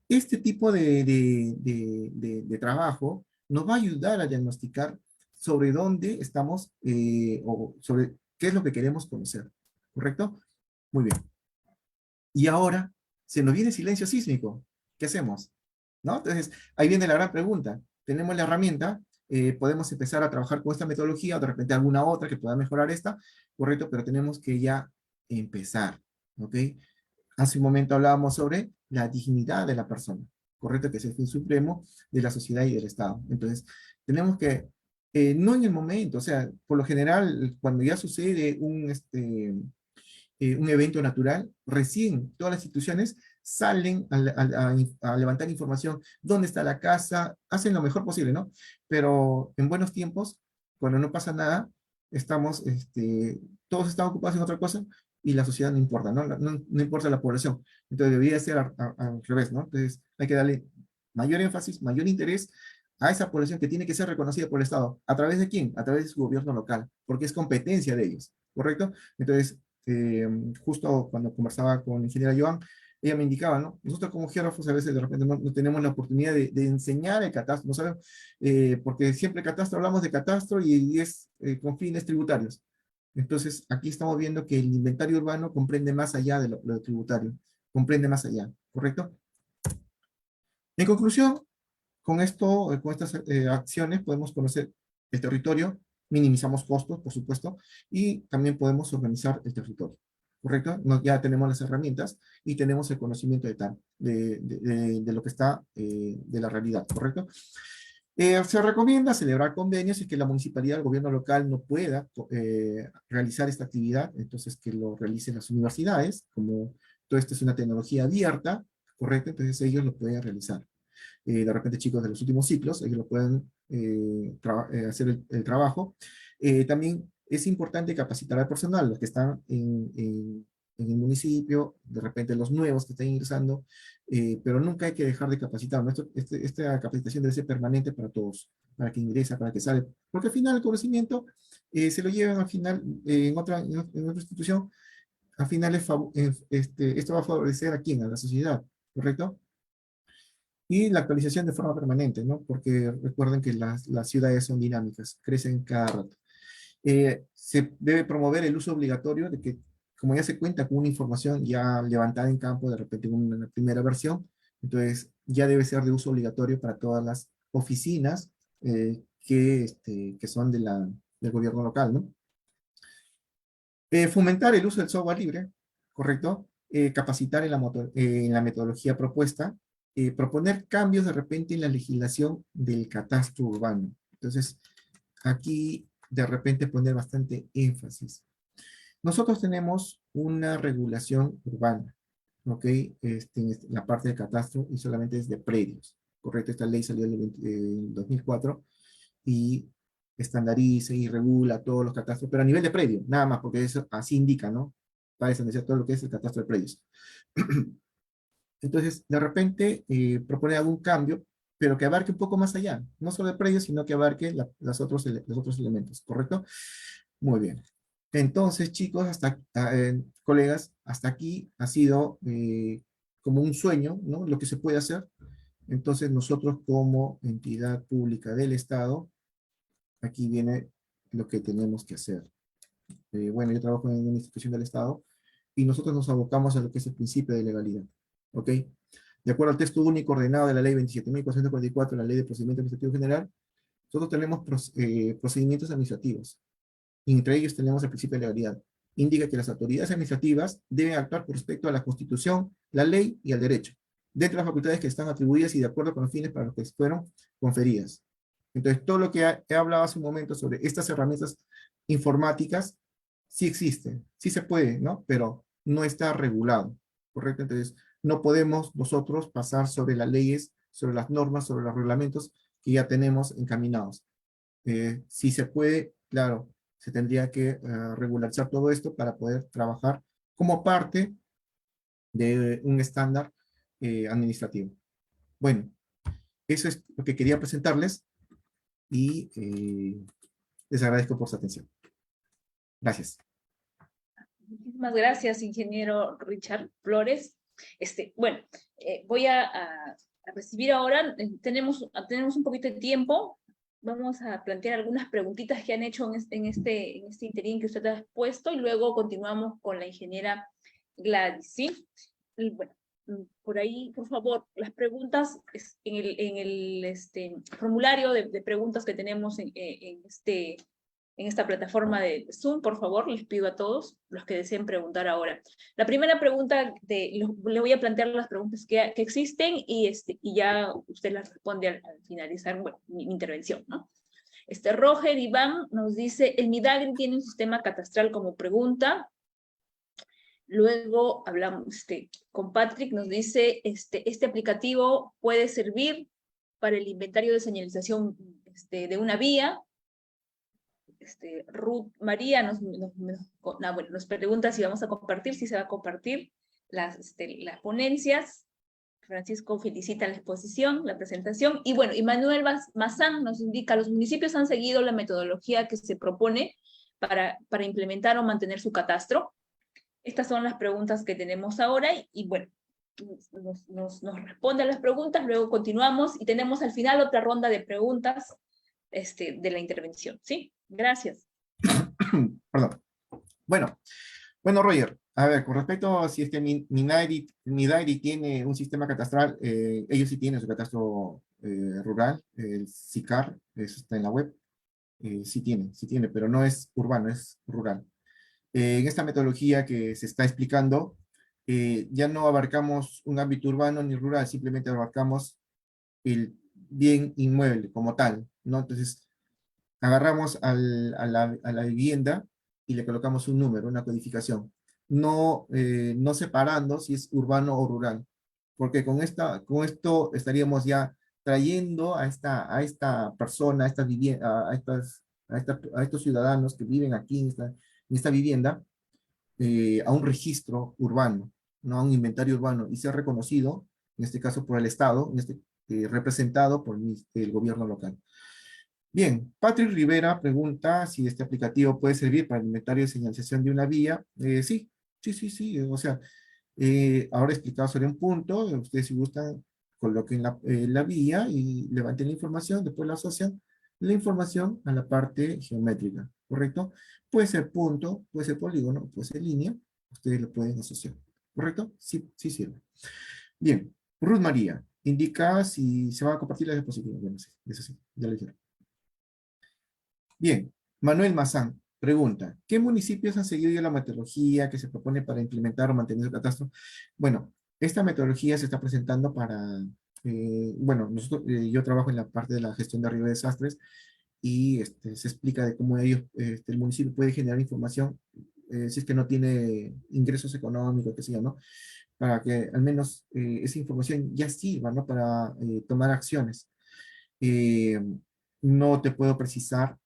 este tipo de trabajo nos va a ayudar a diagnosticar sobre dónde estamos o sobre qué es lo que queremos conocer. ¿Correcto? Muy bien. Y ahora se nos viene silencio sísmico. ¿Qué hacemos? ¿No? Entonces, ahí viene la gran pregunta. Tenemos la herramienta, podemos empezar a trabajar con esta metodología o de repente alguna otra que pueda mejorar esta, ¿correcto? Pero tenemos que ya empezar, ¿ok? Hace un momento hablábamos sobre la dignidad de la persona, ¿correcto? Que es el fin supremo de la sociedad y del Estado. Entonces, tenemos que, no en el momento, o sea, por lo general, cuando ya sucede un evento natural, recién todas las instituciones salen a levantar información, dónde está la casa, hacen lo mejor posible, ¿no? Pero en buenos tiempos, cuando no pasa nada, estamos, todos están ocupados en otra cosa y la sociedad no importa, ¿no? No importa la población. Entonces debería ser al revés, ¿no? Entonces hay que darle mayor énfasis, mayor interés a esa población que tiene que ser reconocida por el Estado. ¿A través de quién? A través de su gobierno local, porque es competencia de ellos, ¿correcto? Entonces, justo cuando conversaba con la ingeniera Joan, ella me indicaba, ¿no? Nosotros como geógrafos a veces de repente no tenemos la oportunidad de enseñar el catastro, ¿no sabemos? Porque siempre el catastro, hablamos de catastro y es con fines tributarios. Entonces, aquí estamos viendo que el inventario urbano comprende más allá de lo tributario, comprende más allá, ¿correcto? En conclusión, con esto, con estas acciones podemos conocer el territorio, minimizamos costos, por supuesto, y también podemos organizar el territorio, ¿correcto? Ya tenemos las herramientas y tenemos el conocimiento de lo que está, de la realidad, ¿correcto? Se recomienda celebrar convenios y que la municipalidad, el gobierno local no pueda realizar esta actividad, entonces que lo realicen las universidades, como todo esto es una tecnología abierta, ¿correcto? Entonces ellos lo pueden realizar. De repente chicos de los últimos ciclos, ellos lo pueden hacer el trabajo. También es importante capacitar al personal, los que están en el municipio, de repente los nuevos que están ingresando, pero nunca hay que dejar de capacitar, ¿no? Esta capacitación debe ser permanente para todos, para que ingresa, para que sale, porque al final el conocimiento se lo llevan al final en otra institución, al final esto va a favorecer a quién, a la sociedad, ¿correcto? Y la actualización de forma permanente, ¿no? Porque recuerden que las ciudades son dinámicas, crecen cada rato. Se debe promover el uso obligatorio de que, como ya se cuenta con una información ya levantada en campo, de repente en una primera versión, entonces ya debe ser de uso obligatorio para todas las oficinas que son del gobierno local, ¿no? Fomentar el uso del software libre, ¿correcto? Capacitar en la metodología propuesta, proponer cambios de repente en la legislación del catastro urbano. Entonces, aquí de repente poner bastante énfasis. Nosotros tenemos una regulación urbana, ¿ok? En la parte de catastro y solamente es de predios, ¿correcto? Esta ley salió en 2004 y estandariza y regula todos los catastros, pero a nivel de predio, nada más, porque eso así indica, ¿no? Para estandarizar todo lo que es el catastro de predios. Entonces, de repente, propone algún cambio, pero que abarque un poco más allá, no solo de predios, sino que abarque los otros elementos, ¿correcto? Muy bien. Entonces, chicos, colegas, hasta aquí ha sido como un sueño, ¿no? Lo que se puede hacer. Entonces, nosotros como entidad pública del Estado, aquí viene lo que tenemos que hacer. Bueno, yo trabajo en una institución del Estado y nosotros nos abocamos a lo que es el principio de legalidad. ¿Ok? De acuerdo al texto único ordenado de la ley 27.444, la ley de procedimiento administrativo general, nosotros tenemos procedimientos administrativos. Y entre ellos tenemos el principio de legalidad. Indica que las autoridades administrativas deben actuar con respecto a la Constitución, la ley y al derecho, dentro de las facultades que están atribuidas y de acuerdo con los fines para los que fueron conferidas. Entonces, todo lo que he hablado hace un momento sobre estas herramientas informáticas, sí existen, sí se puede, ¿no? Pero no está regulado, ¿correcto? Entonces, no podemos nosotros pasar sobre las leyes, sobre las normas, sobre los reglamentos que ya tenemos encaminados. Si se puede, claro, se tendría que regularizar todo esto para poder trabajar como parte de un estándar administrativo. Bueno, eso es lo que quería presentarles y les agradezco por su atención. Gracias. Muchísimas gracias, ingeniero Richard Flores. Bueno, voy a recibir ahora, tenemos un poquito de tiempo, vamos a plantear algunas preguntitas que han hecho en este interín que usted ha puesto, y luego continuamos con la ingeniera Gladys, ¿sí? Y bueno, por ahí, por favor, las preguntas en el formulario de preguntas que tenemos en esta plataforma de Zoom, por favor, les pido a todos los que deseen preguntar ahora. La primera pregunta, le voy a plantear las preguntas que existen y ya usted las responde al finalizar mi intervención, ¿no? Roger Iván nos dice, el Midagri tiene un sistema catastral como pregunta. Luego hablamos con Patrick, nos dice, este aplicativo puede servir para el inventario de señalización de una vía. Ruth María nos pregunta si vamos a compartir, si se va a compartir las ponencias. Francisco felicita la exposición, la presentación, y bueno, y Manuel Mazán nos indica, los municipios han seguido la metodología que se propone para implementar o mantener su catastro. Estas son las preguntas que tenemos ahora, y bueno, nos responde a las preguntas, luego continuamos, y tenemos al final otra ronda de preguntas de la intervención, ¿sí? Gracias. Perdón. Bueno, Roger, a ver, con respecto a si es que Midairi tiene un sistema catastral, ellos sí tienen su catastro rural, el SICAR, eso está en la web, sí tiene, pero no es urbano, es rural. En esta metodología que se está explicando, ya no abarcamos un ámbito urbano ni rural, simplemente abarcamos el bien inmueble como tal, ¿no? Entonces, agarramos a la vivienda y le colocamos un número, una codificación, no separando si es urbano o rural, porque con esto estaríamos ya trayendo a esta persona, a estos ciudadanos que viven aquí en esta vivienda, a un registro urbano, no a un inventario urbano, y ser reconocido, en este caso por el Estado, representado por el gobierno local. Bien, Patrick Rivera pregunta si este aplicativo puede servir para el inventario de señalización de una vía. Sí, o sea, ahora he explicado sobre un punto, ustedes si gustan coloquen la vía y levanten la información, después la asocian la información a la parte geométrica, ¿correcto? Puede ser punto, puede ser polígono, puede ser línea, ustedes lo pueden asociar, ¿correcto? Sí sirve. Bien, Ruth María indica si se va a compartir la diapositiva. Bueno, sí, eso sí, ya lo dijeron. Bien, Manuel Mazán pregunta, ¿qué municipios han seguido ya la metodología que se propone para implementar o mantener el catastro? Bueno, esta metodología se está presentando para, yo trabajo en la parte de la gestión de riesgos de desastres y se explica de cómo el municipio puede generar información si es que no tiene ingresos económicos, qué sé yo, ¿no? Para que al menos esa información ya sirva, ¿no? Para tomar acciones. No te puedo precisar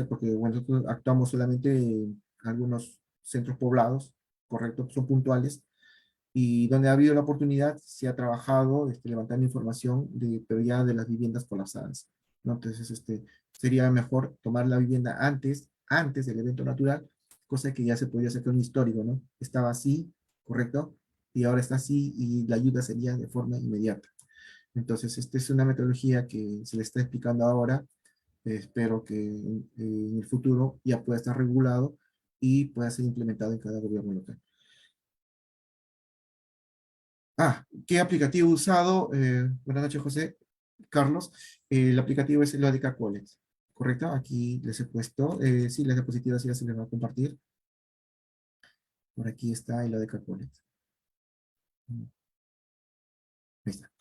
porque, bueno, nosotros actuamos solamente en algunos centros poblados, correcto, son puntuales, y donde ha habido la oportunidad se ha trabajado levantando información pero ya de las viviendas colapsadas, ¿no? Entonces, sería mejor tomar la vivienda antes del evento natural, cosa que ya se podría sacar un histórico, ¿no? Estaba así, correcto, y ahora está así, y la ayuda sería de forma inmediata. Entonces, esta es una metodología que se le está explicando ahora. Espero que en el futuro ya pueda estar regulado y pueda ser implementado en cada gobierno local. ¿Qué aplicativo he usado? Buenas noches, José. Carlos. El aplicativo es el ODK Wallet, ¿correcto? Aquí les he puesto. Sí, las diapositivas ya se les va a compartir. Por aquí está el ODK Wallet. Ahí está.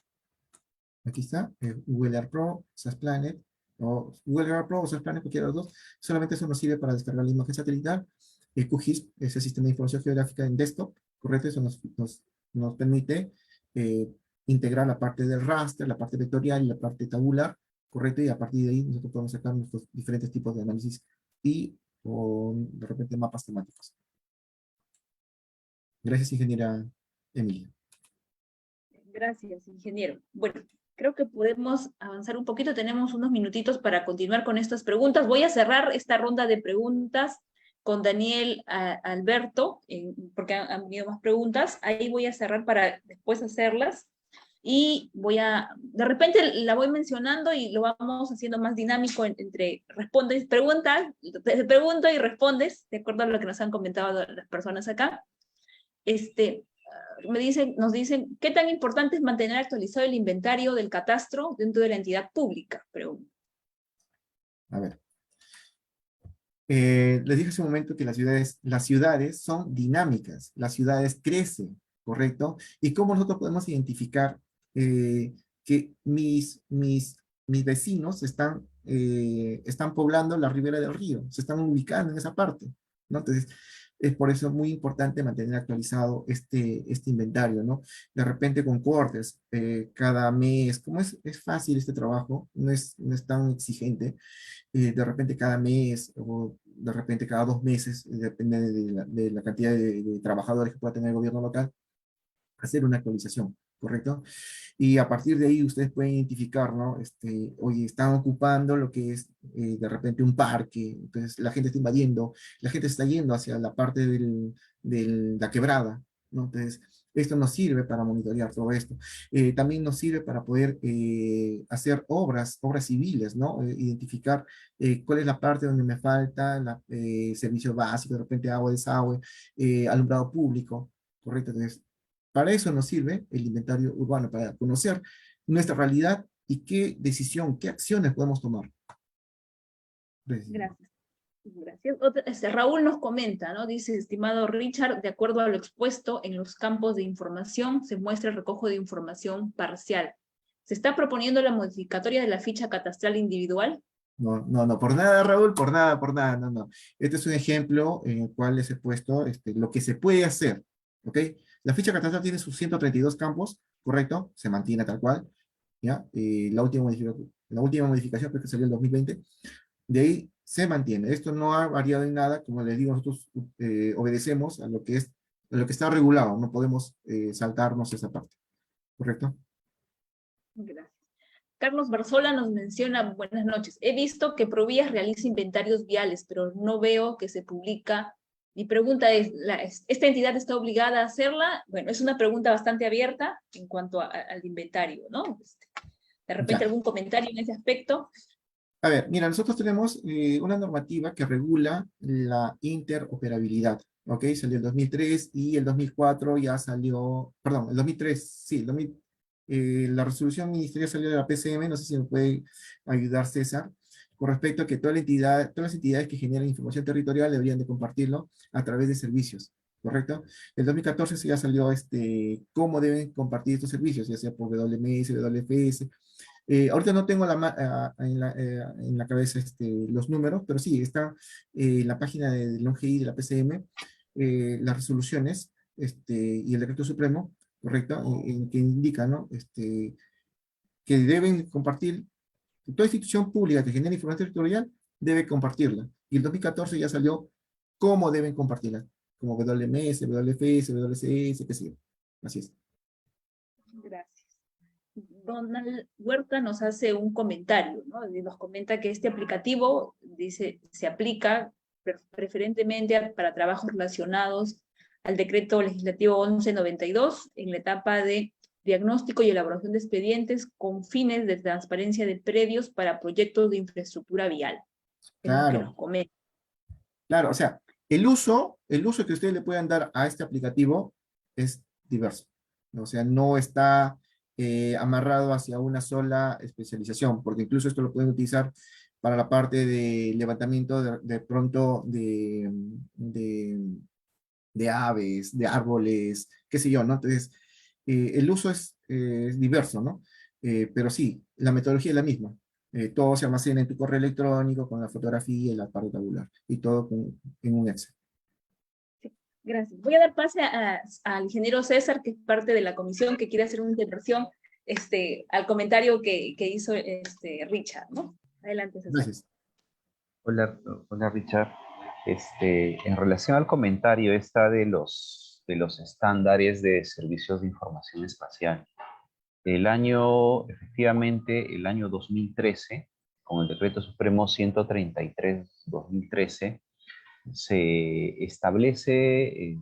Aquí está, Google Earth Pro, SAS Planet, o Google Earth Pro o SAS Planet, cualquiera de los dos. Solamente eso nos sirve para descargar la imagen satelital. El QGIS es el sistema de información geográfica en desktop, ¿correcto? Eso nos permite integrar la parte del raster, la parte vectorial y la parte tabular, ¿correcto? Y a partir de ahí nosotros podemos sacar nuestros diferentes tipos de análisis y de repente mapas temáticos. Gracias, ingeniera Emilia. Gracias, ingeniero. Bueno, creo que podemos avanzar un poquito. Tenemos unos minutitos para continuar con estas preguntas. Voy a cerrar esta ronda de preguntas con Daniel Alberto, porque han venido más preguntas. Ahí voy a cerrar para después hacerlas. Y de repente la voy mencionando y lo vamos haciendo más dinámico entre respondes, preguntas, te pregunto y respondes, de acuerdo a lo que nos han comentado las personas acá. Nos dicen, ¿qué tan importante es mantener actualizado el inventario del catastro dentro de la entidad pública? Pregunta. A ver. Les dije hace un momento que las ciudades son dinámicas, las ciudades crecen, ¿correcto? ¿Y cómo nosotros podemos identificar que mis vecinos están poblando la ribera del río, se están ubicando en esa parte, ¿no? Entonces, Es por eso muy importante mantener actualizado este inventario, ¿no? De repente con cortes, cada mes, como es fácil este trabajo, no es tan exigente, de repente cada mes o de repente cada 2 meses, depende de la cantidad de trabajadores que pueda tener el gobierno local, hacer una actualización, ¿correcto? Y a partir de ahí ustedes pueden identificar, ¿no? Oye, están ocupando lo que es de repente un parque, entonces la gente está invadiendo, la gente está yendo hacia la parte de la quebrada, ¿no? Entonces, esto nos sirve para monitorear todo esto. También nos sirve para poder hacer obras civiles, ¿no? Identificar cuál es la parte donde me falta servicio básico, de repente agua, desagüe, alumbrado público, ¿correcto? Entonces, para eso nos sirve el inventario urbano, para conocer nuestra realidad y qué decisión, qué acciones podemos tomar. Gracias. Gracias. Raúl nos comenta, ¿no? Dice, estimado Richard, de acuerdo a lo expuesto en los campos de información, se muestra el recojo de información parcial. ¿Se está proponiendo la modificatoria de la ficha catastral individual? No, no, no, por nada, Raúl, por nada, no, no. Este es un ejemplo en el cual les he puesto lo que se puede hacer, ¿ok? La ficha catastral tiene sus 132 campos, ¿correcto? Se mantiene tal cual, ¿ya? La última modificación creo que salió en 2020, de ahí se mantiene. Esto no ha variado en nada, como les digo, nosotros obedecemos a lo que está regulado, no podemos saltarnos esa parte, ¿correcto? Gracias. Carlos Barzola nos menciona, buenas noches, he visto que Provías realiza inventarios viales, pero no veo que se publica. Mi pregunta es, ¿esta entidad está obligada a hacerla? Bueno, es una pregunta bastante abierta en cuanto al inventario, ¿no? De repente Ya. algún comentario en ese aspecto. A ver, mira, nosotros tenemos una normativa que regula la interoperabilidad, ¿ok? Salió el 2003 y el 2004 ya salió, perdón, el 2003, sí, la resolución ministerial salió de la PCM, no sé si me puede ayudar César, con respecto a que todas las entidades que generan información territorial deberían de compartirlo a través de servicios, ¿correcto? El 2014 sí ya salió cómo deben compartir estos servicios, ya sea por WMS, WFS. Ahorita no tengo en la cabeza los números, pero sí, está en la página de la ONGI, de la PCM, las resoluciones y el decreto supremo, ¿correcto? Que indica, ¿no? Que deben compartir, toda institución pública que genere información territorial debe compartirla. Y el 2014 ya salió cómo deben compartirla, como WMS, WFS, WCS, qué sé yo. Así es. Gracias. Donald Huerta nos hace un comentario, ¿no? Y nos comenta que este aplicativo, dice, se aplica preferentemente para trabajos relacionados al decreto legislativo 1192 en la etapa de diagnóstico y elaboración de expedientes con fines de transparencia de predios para proyectos de infraestructura vial. Es lo que nos Claro, comenta. claro, o sea, el uso que ustedes le puedan dar a este aplicativo es diverso. O sea, no está amarrado hacia una sola especialización, porque incluso esto lo pueden utilizar para la parte de levantamiento de pronto de aves, de árboles, qué sé yo, ¿no? Entonces, el uso es diverso, ¿no? Pero sí, la metodología es la misma. Todo se almacena en tu correo electrónico con la fotografía y la parte tabular, y todo en un Excel. Gracias. Voy a dar pase al ingeniero César, que es parte de la comisión, que quiere hacer una intervención al comentario que hizo Richard, ¿no? Adelante, César. Gracias. Hola Richard. En relación al comentario de los estándares de servicios de información espacial, efectivamente, el año 2013, con el Decreto Supremo 133-2013, se establece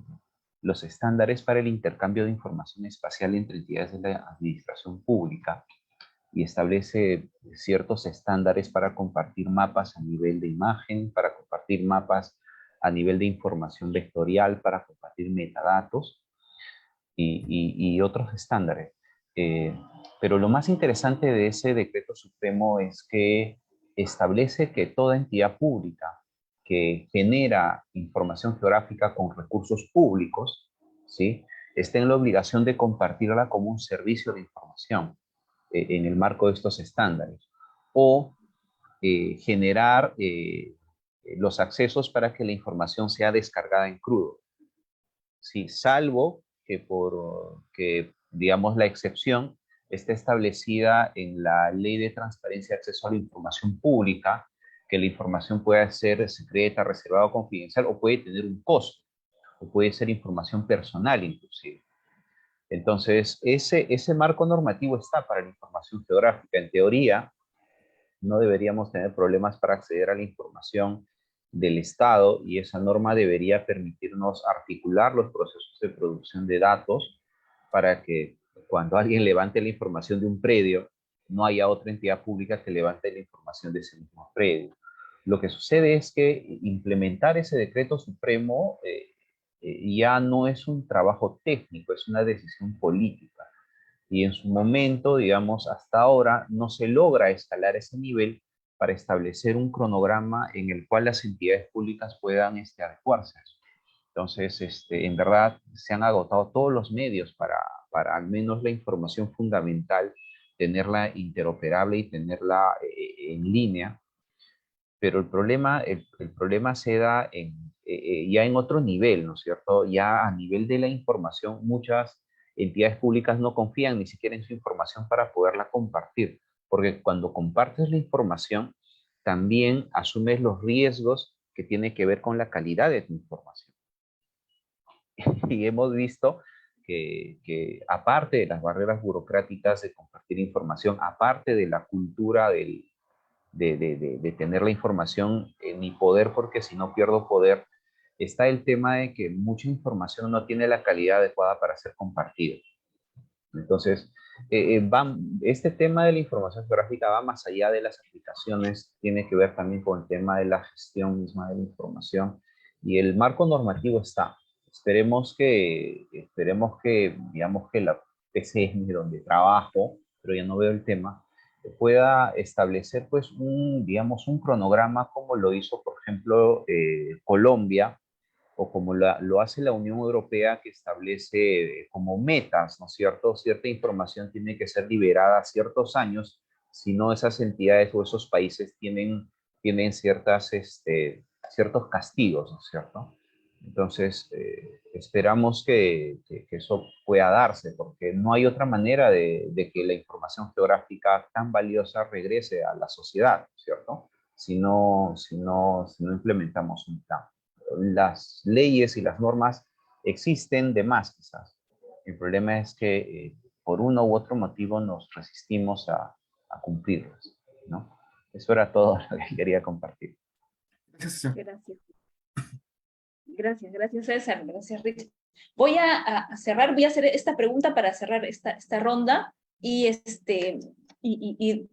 los estándares para el intercambio de información espacial entre entidades de la administración pública y establece ciertos estándares para compartir mapas a nivel de imagen, para compartir mapas a nivel de información vectorial, para compartir metadatos y otros estándares. Pero lo más interesante de ese decreto supremo es que establece que toda entidad pública que genera información geográfica con recursos públicos, ¿sí?, está en la obligación de compartirla como un servicio de información en el marco de estos estándares, o generar los accesos para que la información sea descargada en crudo. Sí, salvo que, digamos, la excepción está establecida en la Ley de Transparencia y Acceso a la Información Pública, que la información puede ser secreta, reservada o confidencial, o puede tener un costo, o puede ser información personal inclusive. Entonces, ese marco normativo está para la información geográfica. En teoría, no deberíamos tener problemas para acceder a la información del Estado, y esa norma debería permitirnos articular los procesos de producción de datos para que cuando alguien levante la información de un predio, no haya otra entidad pública que levante la información de ese mismo predio. Lo que sucede es que implementar ese decreto supremo ya no es un trabajo técnico, es una decisión política. Y en su momento, digamos, hasta ahora no se logra escalar ese nivel para establecer un cronograma en el cual las entidades públicas puedan adecuarse. Entonces, en verdad, se han agotado todos los medios para al menos la información fundamental, tenerla interoperable y tenerla en línea. Pero el problema se da ya en otro nivel, ¿no es cierto? Ya a nivel de la información, muchas entidades públicas no confían ni siquiera en su información para poderla compartir, porque cuando compartes la información, también asumes los riesgos que tienen que ver con la calidad de tu información. Y hemos visto que aparte de las barreras burocráticas de compartir información, aparte de la cultura de tener la información en mi poder, porque si no pierdo poder, está el tema de que mucha información no tiene la calidad adecuada para ser compartida. Entonces, este tema de la información geográfica va más allá de las aplicaciones, tiene que ver también con el tema de la gestión misma de la información, y el marco normativo está. Esperemos que digamos que la PCM donde trabajo, pero ya no veo el tema, pueda establecer pues digamos un cronograma como lo hizo, por ejemplo, Colombia, o como lo hace la Unión Europea, que establece como metas, ¿no es cierto? Cierta información tiene que ser liberada a ciertos años, si no esas entidades o esos países tienen ciertos castigos, ¿no es cierto? Entonces, esperamos que eso pueda darse, porque no hay otra manera de que la información geográfica tan valiosa regrese a la sociedad, ¿no es cierto? Si no implementamos un plan. Las leyes y las normas existen de más, quizás. El problema es que por uno u otro motivo nos resistimos a cumplirlas, ¿no? Eso era todo lo que quería compartir. Gracias, César. Gracias César, gracias Rich. Voy a cerrar, voy a hacer esta pregunta para cerrar esta ronda, y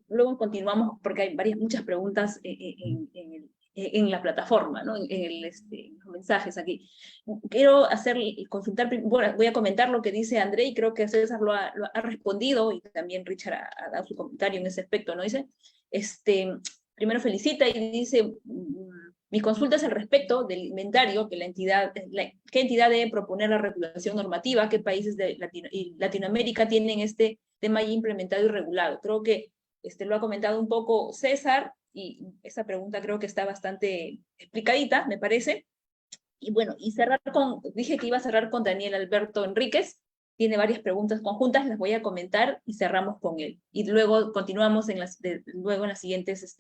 luego continuamos porque hay muchas preguntas en la plataforma, ¿no? En los mensajes aquí. Quiero consultar, bueno, voy a comentar lo que dice André, y creo que César lo ha respondido, y también Richard ha dado su comentario en ese aspecto, ¿no? Dice, primero felicita y dice, mi consulta es al respecto del inventario, que ¿qué entidad debe proponer la regulación normativa? ¿Qué países de Latinoamérica tienen este tema ya implementado y regulado? Creo que lo ha comentado un poco César, y esa pregunta creo que está bastante explicadita, me parece. Y bueno, dije que iba a cerrar con Daniel Alberto Enríquez, tiene varias preguntas conjuntas, las voy a comentar y cerramos con él. Y luego continuamos en las siguientes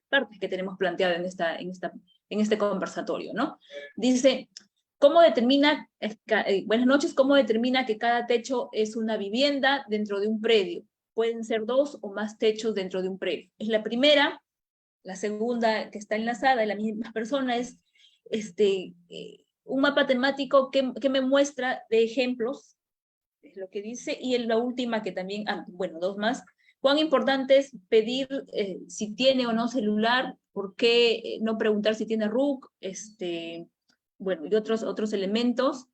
partes que tenemos planteadas en este conversatorio, ¿no? Dice, buenas noches, ¿cómo determina que cada techo es una vivienda dentro de un predio? Pueden ser 2 o más techos dentro de un predio. Es la primera. La segunda, que está enlazada de la misma persona, es un mapa temático que me muestra de ejemplos, es lo que dice. Y en la última, que también, bueno, 2 más, cuán importante es pedir si tiene o no celular, por qué no preguntar si tiene RUC, bueno, y otros elementos.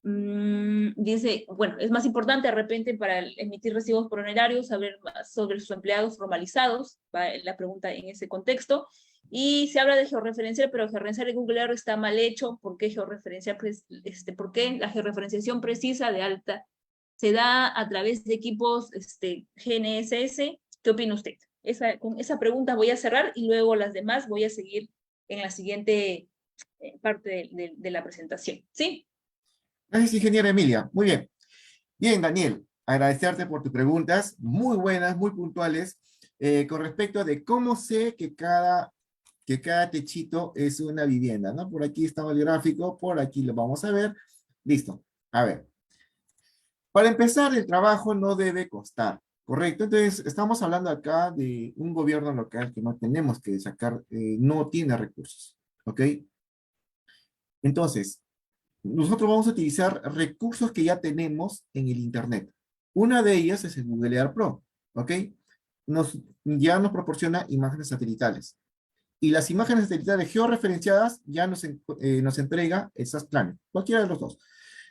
Dice, bueno, es más importante de repente para emitir recibos por honorarios saber más sobre sus empleados formalizados, va la pregunta en ese contexto. Y se habla de georreferencial, pero georreferencial en Google Earth está mal hecho. ¿Por qué georreferencial? ¿Por qué la georreferenciación precisa de alta se da a través de equipos GNSS? ¿Qué opina usted? Con esa pregunta voy a cerrar, y luego las demás voy a seguir en la siguiente parte de la presentación. ¿Sí? Gracias, ingeniera Emilia. Muy bien. Bien, Daniel, agradecerte por tus preguntas, muy buenas, muy puntuales, con respecto de cómo sé que cada techito es una vivienda, ¿no? Por aquí está el gráfico, por aquí lo vamos a ver. Listo. A ver. Para empezar, el trabajo no debe costar, ¿correcto? Entonces, estamos hablando acá de un gobierno local que no tenemos que sacar, no tiene recursos, ¿ok? Entonces, nosotros vamos a utilizar recursos que ya tenemos en el Internet. Una de ellas es el Google Earth Pro, ¿ok? Ya nos proporciona imágenes satelitales. Y las imágenes satelitales georreferenciadas ya nos entrega esas planes, cualquiera de los dos.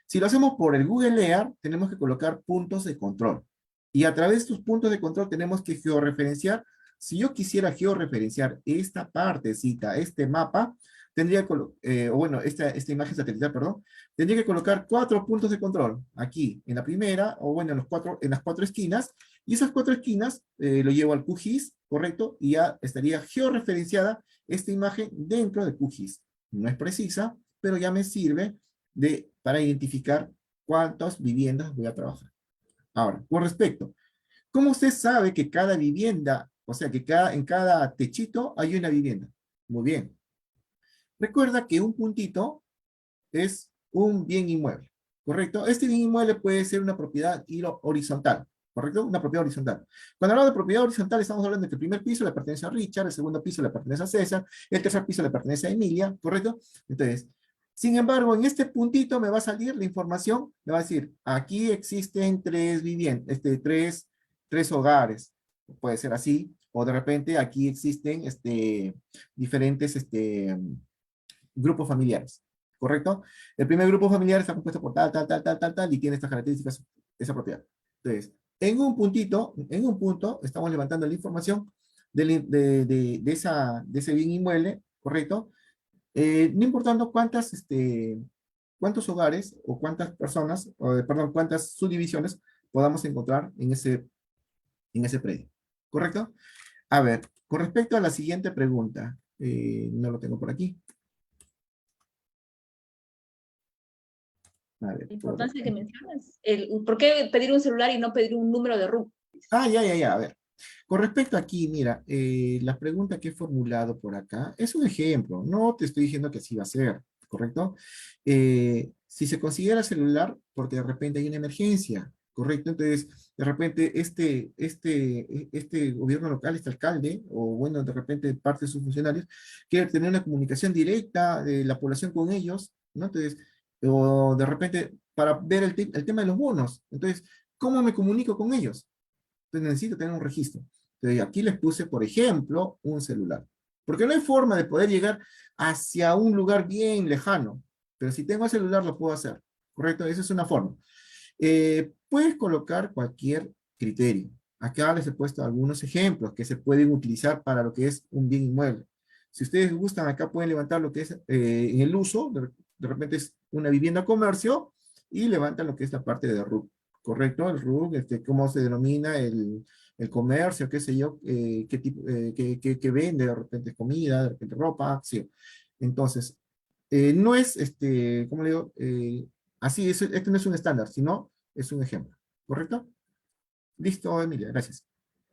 Si lo hacemos por el Google Earth, tenemos que colocar puntos de control. Y a través de estos puntos de control tenemos que georreferenciar. Si yo quisiera georreferenciar esta partecita, este mapa, tendría que, esta imagen satelital, perdón, tendría que colocar 4 puntos de control. Aquí, en la primera, o bueno, en las 4 esquinas. Y esas 4 esquinas lo llevo al QGIS, ¿correcto? Y ya estaría georreferenciada esta imagen dentro de QGIS. No es precisa, pero ya me sirve para identificar cuántas viviendas voy a trabajar. Ahora, con respecto, ¿cómo usted sabe que cada vivienda, o sea, que en cada techito hay una vivienda? Muy bien. Recuerda que un puntito es un bien inmueble, ¿correcto? Este bien inmueble puede ser una propiedad horizontal, ¿correcto? Una propiedad horizontal. Cuando hablamos de propiedad horizontal, estamos hablando de que el primer piso le pertenece a Richard, el segundo piso le pertenece a César, el tercer piso le pertenece a Emilia, ¿correcto? Entonces, sin embargo, en este puntito me va a salir la información, me va a decir, aquí existen 3 viviendas, 3 hogares, puede ser así, o de repente aquí existen diferentes grupos familiares, ¿correcto? El primer grupo familiar está compuesto por tal, y tiene estas características, esa propiedad. Entonces, en un punto, estamos levantando la información de ese bien inmueble, ¿correcto? No importando cuántos hogares o cuántas personas, perdón, cuántas subdivisiones podamos encontrar en ese predio, ¿correcto? A ver, con respecto a la siguiente pregunta, no lo tengo por aquí. A ver, La importancia que mencionas, ¿por qué pedir un celular y no pedir un número de RUC? ya, a ver. Con respecto aquí, mira, la pregunta que he formulado por acá es un ejemplo, no te estoy diciendo que así va a ser, ¿correcto? Si se considera celular, porque de repente hay una emergencia, ¿correcto? Entonces, de repente este gobierno local, este alcalde, o bueno, de repente parte de sus funcionarios, quiere tener una comunicación directa de la población con ellos, ¿no? Entonces, o de repente para ver el tema de los bonos. Entonces, ¿cómo me comunico con ellos? Entonces necesito tener un registro. Entonces aquí les puse, por ejemplo, un celular. Porque no hay forma de poder llegar hacia un lugar bien lejano. Pero si tengo el celular lo puedo hacer. ¿Correcto? Esa es una forma. Puedes colocar cualquier criterio. Acá les he puesto algunos ejemplos que se pueden utilizar para lo que es un bien inmueble. Si ustedes gustan, acá pueden levantar lo que es en el uso, de repente es una vivienda comercio, y levantan lo que es la parte de RUC. ¿Correcto? El RUC, cómo se denomina el comercio, qué sé yo, qué tipo, qué vende, de repente comida, de repente ropa, sí. Entonces, no es, ¿cómo le digo? Así, este no es un estándar, sino es un ejemplo. ¿Correcto? Listo, Emilia, gracias.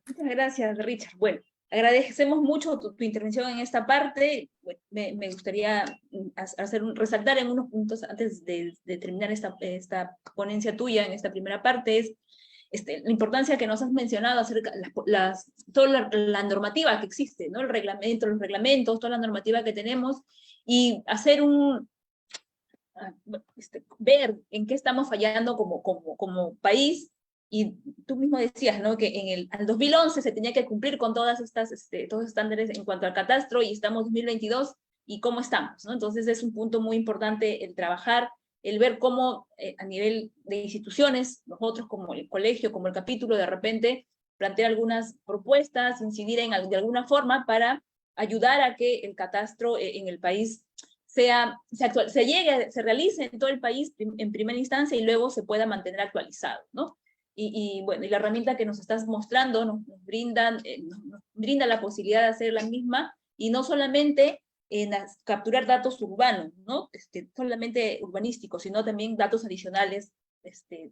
Muchas gracias, Richard. Bueno, agradecemos mucho tu intervención en esta parte. Bueno, me gustaría resaltar en unos puntos antes de terminar esta ponencia tuya en esta primera parte, es la importancia que nos has mencionado acerca de toda la normativa que existe, ¿no? Los reglamentos, toda la normativa que tenemos, y hacer ver en qué estamos fallando como país. Y tú mismo decías, ¿no?, que al 2011 se tenía que cumplir con todos los estándares en cuanto al catastro, y estamos en 2022, ¿y cómo estamos?, ¿no? Entonces es un punto muy importante el trabajar, el ver cómo a nivel de instituciones, nosotros como el colegio, como el capítulo, de repente plantear algunas propuestas, incidir de alguna forma para ayudar a que el catastro en el país se realice en todo el país en primera instancia, y luego se pueda mantener actualizado, ¿no? Bueno, y la herramienta que nos estás mostrando nos brinda la posibilidad de hacer la misma, y no solamente en capturar datos urbanos, ¿no? Solamente urbanísticos, sino también datos adicionales de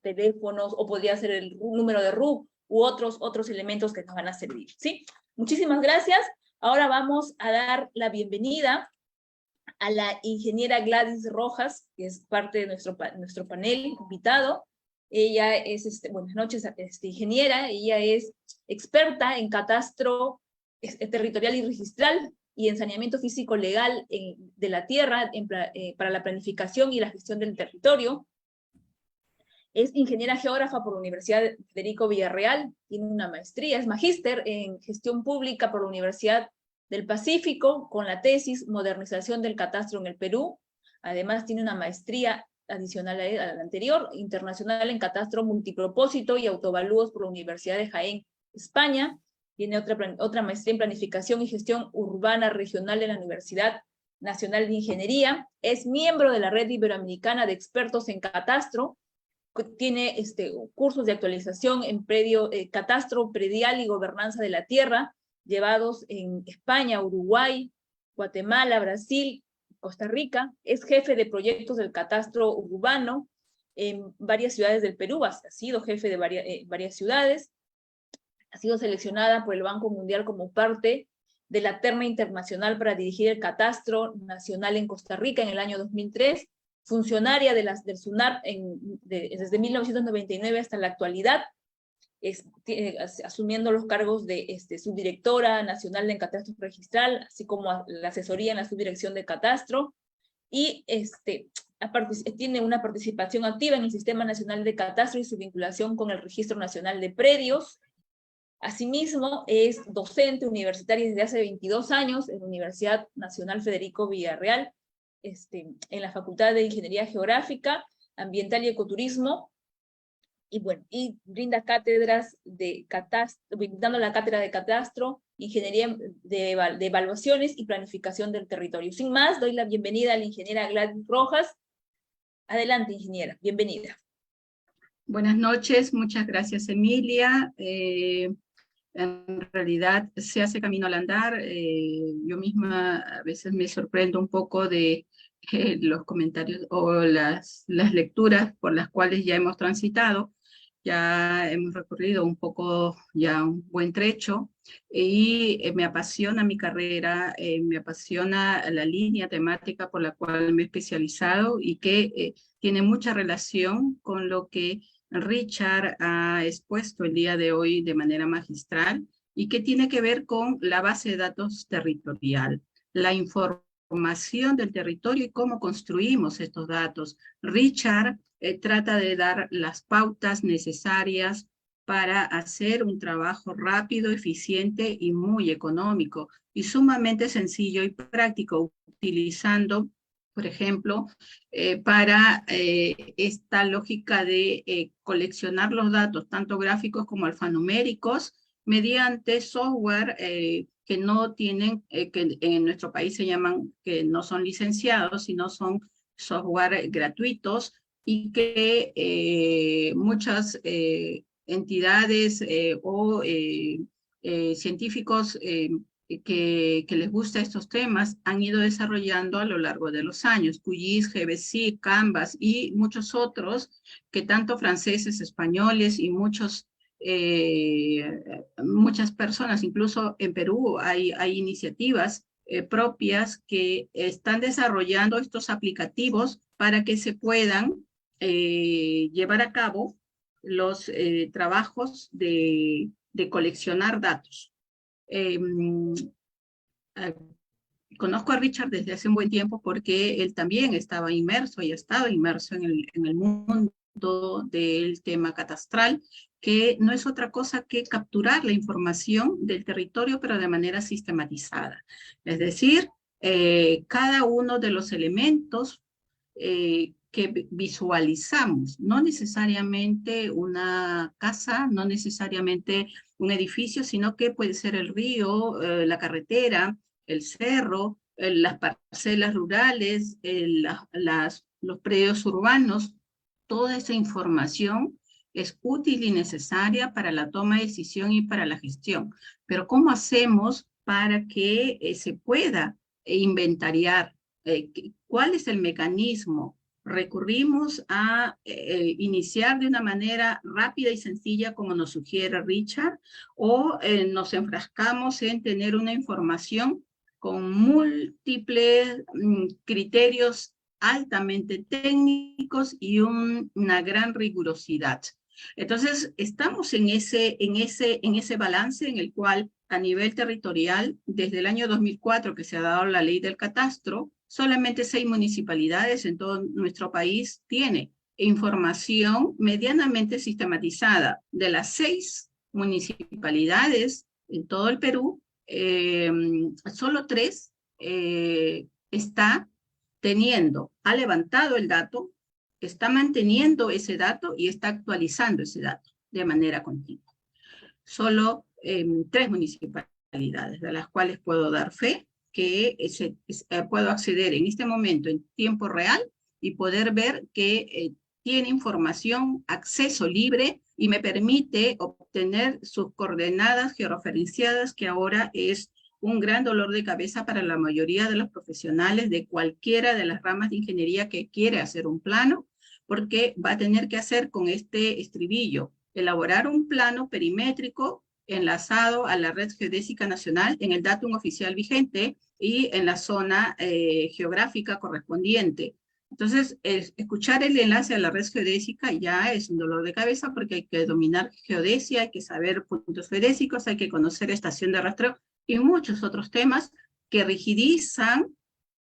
teléfonos, o podría ser el número de RUC, u otros elementos que nos van a servir, ¿sí? Muchísimas gracias. Ahora vamos a dar la bienvenida a la ingeniera Gladys Rojas, que es parte de nuestro panel invitado. Ella es, buenas noches, ingeniera. Ella es experta en catastro territorial y registral y en saneamiento físico legal de la tierra para la planificación y la gestión del territorio. Es ingeniera geógrafa por la Universidad Federico Villarreal, tiene una maestría, es magíster en gestión pública por la Universidad del Pacífico, con la tesis Modernización del Catastro en el Perú. Además tiene una maestría adicional a la anterior, internacional en catastro multipropósito y autovalúos por la Universidad de Jaén, España. Tiene otra maestría en planificación y gestión urbana regional de la Universidad Nacional de Ingeniería. Es miembro de la Red Iberoamericana de Expertos en Catastro. Tiene cursos de actualización en catastro predial y gobernanza de la tierra, llevados en España, Uruguay, Guatemala, Brasil, Costa Rica. Es jefe de proyectos del catastro urbano en varias ciudades del Perú. Ha sido jefe de varias ciudades. Ha sido seleccionada por el Banco Mundial como parte de la terna internacional para dirigir el catastro nacional en Costa Rica en el año 2003. Funcionaria del SUNAT desde 1999 hasta la actualidad, asumiendo los cargos de subdirectora nacional de catastro registral, así como la asesoría en la subdirección de catastro, y tiene una participación activa en el Sistema Nacional de Catastro y su vinculación con el Registro Nacional de Predios. Asimismo, es docente universitaria desde hace 22 años en la Universidad Nacional Federico Villarreal, en la Facultad de Ingeniería Geográfica, Ambiental y Ecoturismo, y brinda cátedras de catastro, dando la cátedra de catastro, ingeniería de evaluaciones y planificación del territorio. Sin más, doy la bienvenida a la ingeniera Gladys Rojas. Adelante, ingeniera, bienvenida. Buenas noches, muchas gracias, Emilia. En realidad se hace camino al andar. Yo misma a veces me sorprendo un poco de los comentarios o las lecturas por las cuales ya hemos transitado. Ya hemos recorrido un poco, ya un buen trecho, y me apasiona mi carrera, me apasiona la línea temática por la cual me he especializado y que tiene mucha relación con lo que Richard ha expuesto el día de hoy de manera magistral, y que tiene que ver con la base de datos territorial, la información del territorio y cómo construimos estos datos. Richard trata de dar las pautas necesarias para hacer un trabajo rápido, eficiente y muy económico, y sumamente sencillo y práctico, utilizando, por ejemplo, para esta lógica de coleccionar los datos, tanto gráficos como alfanuméricos, mediante software que no tienen, que en nuestro país se llaman, que no son licenciados, sino son software gratuitos, y que muchas entidades o científicos que les gusta estos temas han ido desarrollando a lo largo de los años. QGIS, GBC, Canvas y muchos otros, que tanto franceses, españoles y muchas personas, incluso en Perú hay iniciativas propias que están desarrollando estos aplicativos para que se puedan llevar a cabo los trabajos de coleccionar datos. Conozco a Richard desde hace un buen tiempo porque él también estaba inmerso y ha estado inmerso en el mundo del tema catastral, que no es otra cosa que capturar la información del territorio, pero de manera sistematizada. Es decir, cada uno de los elementos que visualizamos, no necesariamente una casa, no necesariamente un edificio, sino que puede ser el río, la carretera, el cerro, las parcelas rurales, los predios urbanos. Toda esa información es útil y necesaria para la toma de decisión y para la gestión. Pero ¿cómo hacemos para que se pueda inventariar. ¿Cuál es el mecanismo? Recurrimos a iniciar de una manera rápida y sencilla, como nos sugiere Richard, o nos enfrascamos en tener una información con múltiples criterios altamente técnicos y una gran rigurosidad. Entonces, estamos en ese balance en el cual, a nivel territorial, desde el año 2004 que se ha dado la ley del catastro, solamente 6 municipalidades en todo nuestro país tiene información medianamente sistematizada. De las 6 municipalidades en todo el Perú, solo 3 ha levantado el dato, está manteniendo ese dato y está actualizando ese dato de manera continua. Solo 3 municipalidades, de las cuales puedo dar fe que puedo acceder en este momento en tiempo real y poder ver que tiene información, acceso libre, y me permite obtener sus coordenadas georreferenciadas, que ahora es un gran dolor de cabeza para la mayoría de los profesionales de cualquiera de las ramas de ingeniería que quiere hacer un plano, porque va a tener que hacer con este estribillo, elaborar un plano perimétrico enlazado a la Red Geodésica Nacional en el datum oficial vigente y en la zona geográfica correspondiente. Entonces, escuchar el enlace a la red geodésica ya es un dolor de cabeza, porque hay que dominar geodesia, hay que saber puntos geodésicos, hay que conocer estación de rastreo y muchos otros temas que rigidizan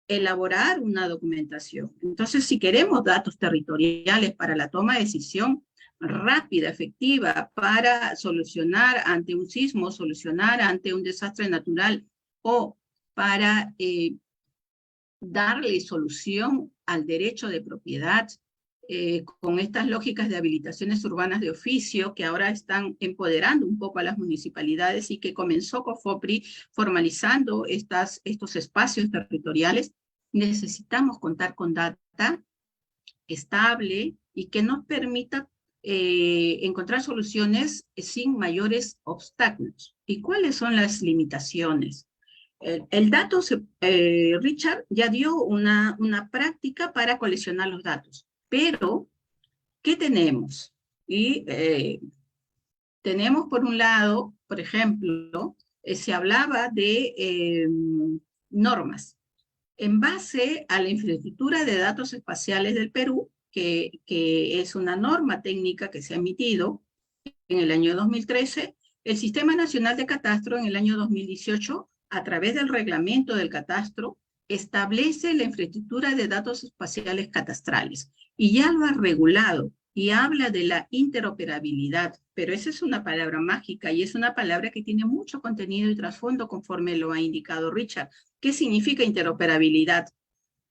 elaborar una documentación. Entonces, si queremos datos territoriales para la toma de decisión rápida, efectiva, para solucionar ante un sismo, solucionar ante un desastre natural, o para darle solución al derecho de propiedad, con estas lógicas de habilitaciones urbanas de oficio que ahora están empoderando un poco a las municipalidades y que comenzó COFOPRI formalizando estos espacios territoriales, necesitamos contar con data estable y que nos permita encontrar soluciones sin mayores obstáculos. ¿Y cuáles son las limitaciones? El dato, Richard ya dio una práctica para coleccionar los datos, pero ¿qué tenemos? Y tenemos por un lado, por ejemplo, se hablaba de normas. En base a la infraestructura de datos espaciales del Perú, que es una norma técnica que se ha emitido en el año 2013, el Sistema Nacional de Catastro en el año 2018, a través del reglamento del catastro, establece la infraestructura de datos espaciales catastrales y ya lo ha regulado y habla de la interoperabilidad, pero esa es una palabra mágica y es una palabra que tiene mucho contenido y trasfondo conforme lo ha indicado Richard. ¿Qué significa interoperabilidad?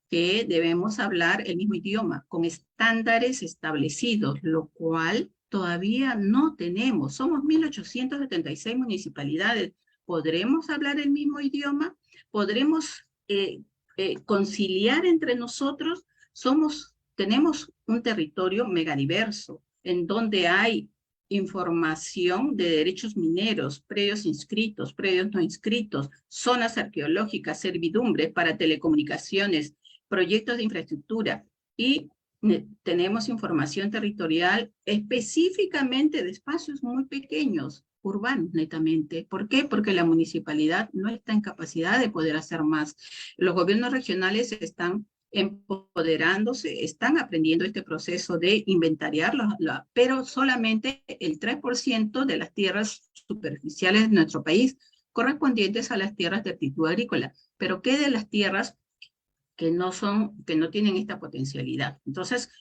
Que debemos hablar el mismo idioma, con estándares establecidos, lo cual todavía no tenemos. Somos 1.876 municipalidades. ¿Podremos hablar el mismo idioma? ¿Podremos conciliar entre nosotros? Tenemos un territorio megadiverso, en donde hay información de derechos mineros, predios inscritos, predios no inscritos, zonas arqueológicas, servidumbres para telecomunicaciones, proyectos de infraestructura, y tenemos información territorial específicamente de espacios muy pequeños, urbanos netamente. ¿Por qué? Porque la municipalidad no está en capacidad de poder hacer más. Los gobiernos regionales están empoderándose, están aprendiendo este proceso de inventariar, pero solamente el 3% de las tierras superficiales de nuestro país correspondientes a las tierras de aptitud agrícola. Pero ¿qué de las tierras que no tienen esta potencialidad? Entonces,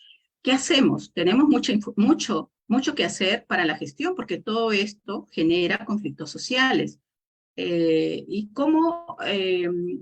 ¿qué hacemos? Tenemos mucho que hacer para la gestión, porque todo esto genera conflictos sociales. ¿Y cómo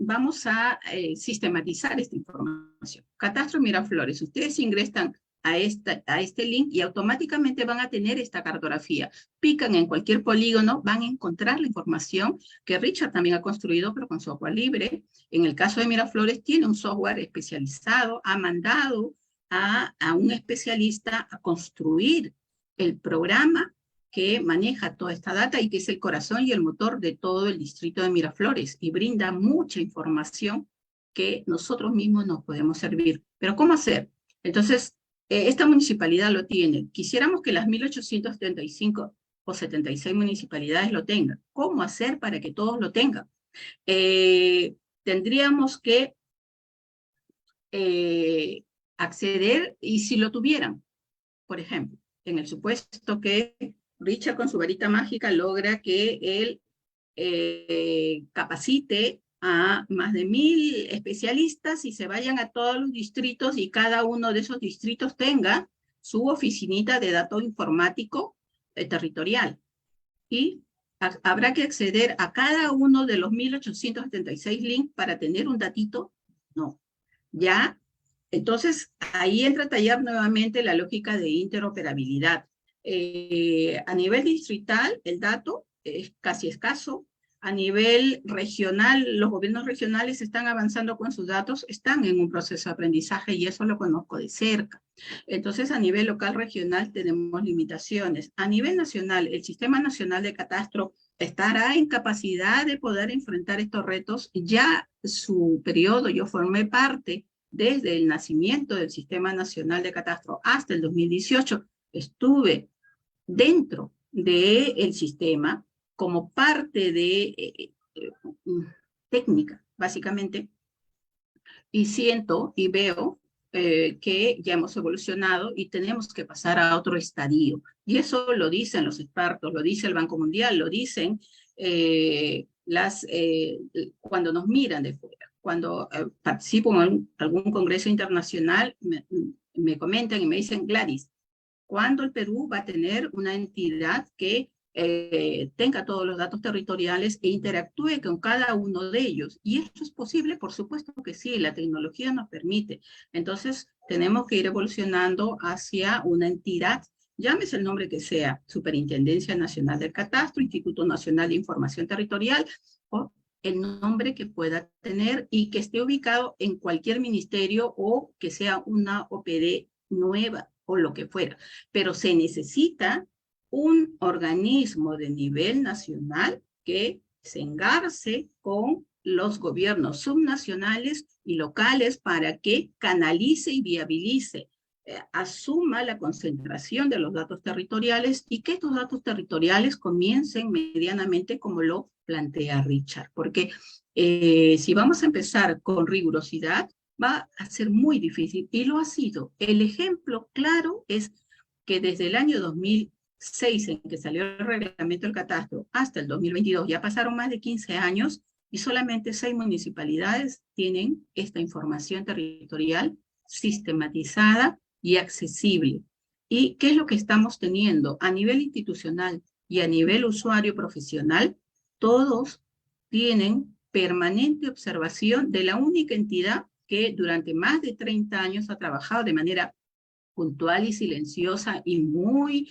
vamos a sistematizar esta información? Catastro Miraflores. Ustedes ingresan a este link y automáticamente van a tener esta cartografía. Pican en cualquier polígono, van a encontrar la información que Richard también ha construido, pero con software libre. En el caso de Miraflores tiene un software especializado, ha mandado a un especialista a construir el programa que maneja toda esta data y que es el corazón y el motor de todo el distrito de Miraflores, y brinda mucha información que nosotros mismos nos podemos servir. Pero ¿cómo hacer? Entonces, esta municipalidad lo tiene. Quisiéramos que las 1875 o 76 municipalidades lo tengan. ¿Cómo hacer para que todos lo tengan? Tendríamos que acceder, y si lo tuvieran, por ejemplo, en el supuesto que Richard con su varita mágica logra que él capacite a más de 1000 especialistas y se vayan a todos los distritos y cada uno de esos distritos tenga su oficinita de dato informático territorial. Y habrá que acceder a cada uno de los 1876 links para tener un datito. No. Ya, entonces ahí entra a tallar nuevamente la lógica de interoperabilidad. A nivel distrital, el dato es casi escaso. A nivel regional, los gobiernos regionales están avanzando con sus datos, están en un proceso de aprendizaje y eso lo conozco de cerca. Entonces, a nivel local regional tenemos limitaciones. A nivel nacional, el Sistema Nacional de Catastro estará en capacidad de poder enfrentar estos retos. Ya su periodo, yo formé parte desde el nacimiento del Sistema Nacional de Catastro hasta el 2018, estuve dentro del sistema como parte de técnica, básicamente, y siento y veo que ya hemos evolucionado y tenemos que pasar a otro estadio. Y eso lo dicen los expertos, lo dice el Banco Mundial, lo dicen cuando nos miran de fuera. Cuando participo en algún congreso internacional, me comentan y me dicen, Gladys, ¿cuándo el Perú va a tener una entidad que tenga todos los datos territoriales e interactúe con cada uno de ellos? Y esto es posible, por supuesto que sí, la tecnología nos permite. Entonces, tenemos que ir evolucionando hacia una entidad, llámese el nombre que sea, Superintendencia Nacional del Catastro, Instituto Nacional de Información Territorial, o el nombre que pueda tener y que esté ubicado en cualquier ministerio o que sea una OPD nueva o lo que fuera. Pero se necesita un organismo de nivel nacional que se engarce con los gobiernos subnacionales y locales para que canalice y viabilice, asuma la concentración de los datos territoriales y que estos datos territoriales comiencen medianamente como lo plantea Richard. Porque si vamos a empezar con rigurosidad, va a ser muy difícil, y lo ha sido. El ejemplo claro es que desde el año 2006, en que salió el reglamento del catastro, hasta el 2022, ya pasaron más de 15 años, y solamente 6 municipalidades tienen esta información territorial sistematizada y accesible. ¿Y qué es lo que estamos teniendo? A nivel institucional y a nivel usuario profesional, todos tienen permanente observación de la única entidad que durante más de 30 años ha trabajado de manera puntual y silenciosa y muy,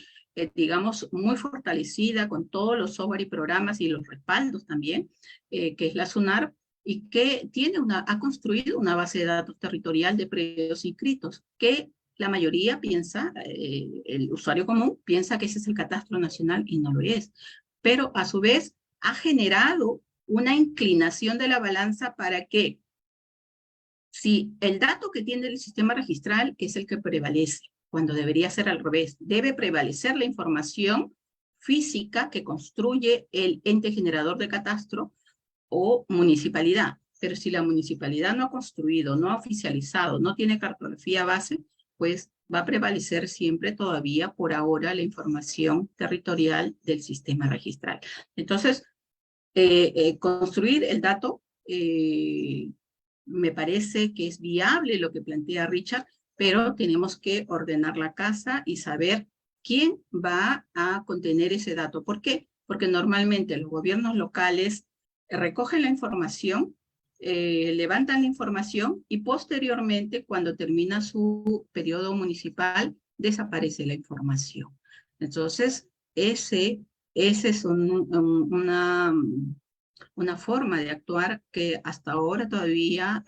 digamos, muy fortalecida con todos los software y programas y los respaldos también, que es la SUNAR, y que ha construido una base de datos territorial de predios inscritos, que la mayoría piensa, el usuario común piensa que ese es el catastro nacional y no lo es. Pero a su vez ha generado una inclinación de la balanza para que si el dato que tiene el sistema registral es el que prevalece, cuando debería ser al revés, debe prevalecer la información física que construye el ente generador de catastro o municipalidad. Pero si la municipalidad no ha construido, no ha oficializado, no tiene cartografía base, pues va a prevalecer siempre todavía por ahora la información territorial del sistema registral. Entonces, construir el dato me parece que es viable lo que plantea Richard, pero tenemos que ordenar la casa y saber quién va a contener ese dato. ¿Por qué? Porque normalmente los gobiernos locales recogen la información, levantan la información y posteriormente, cuando termina su periodo municipal, desaparece la información. Entonces, ese es una forma de actuar que hasta ahora todavía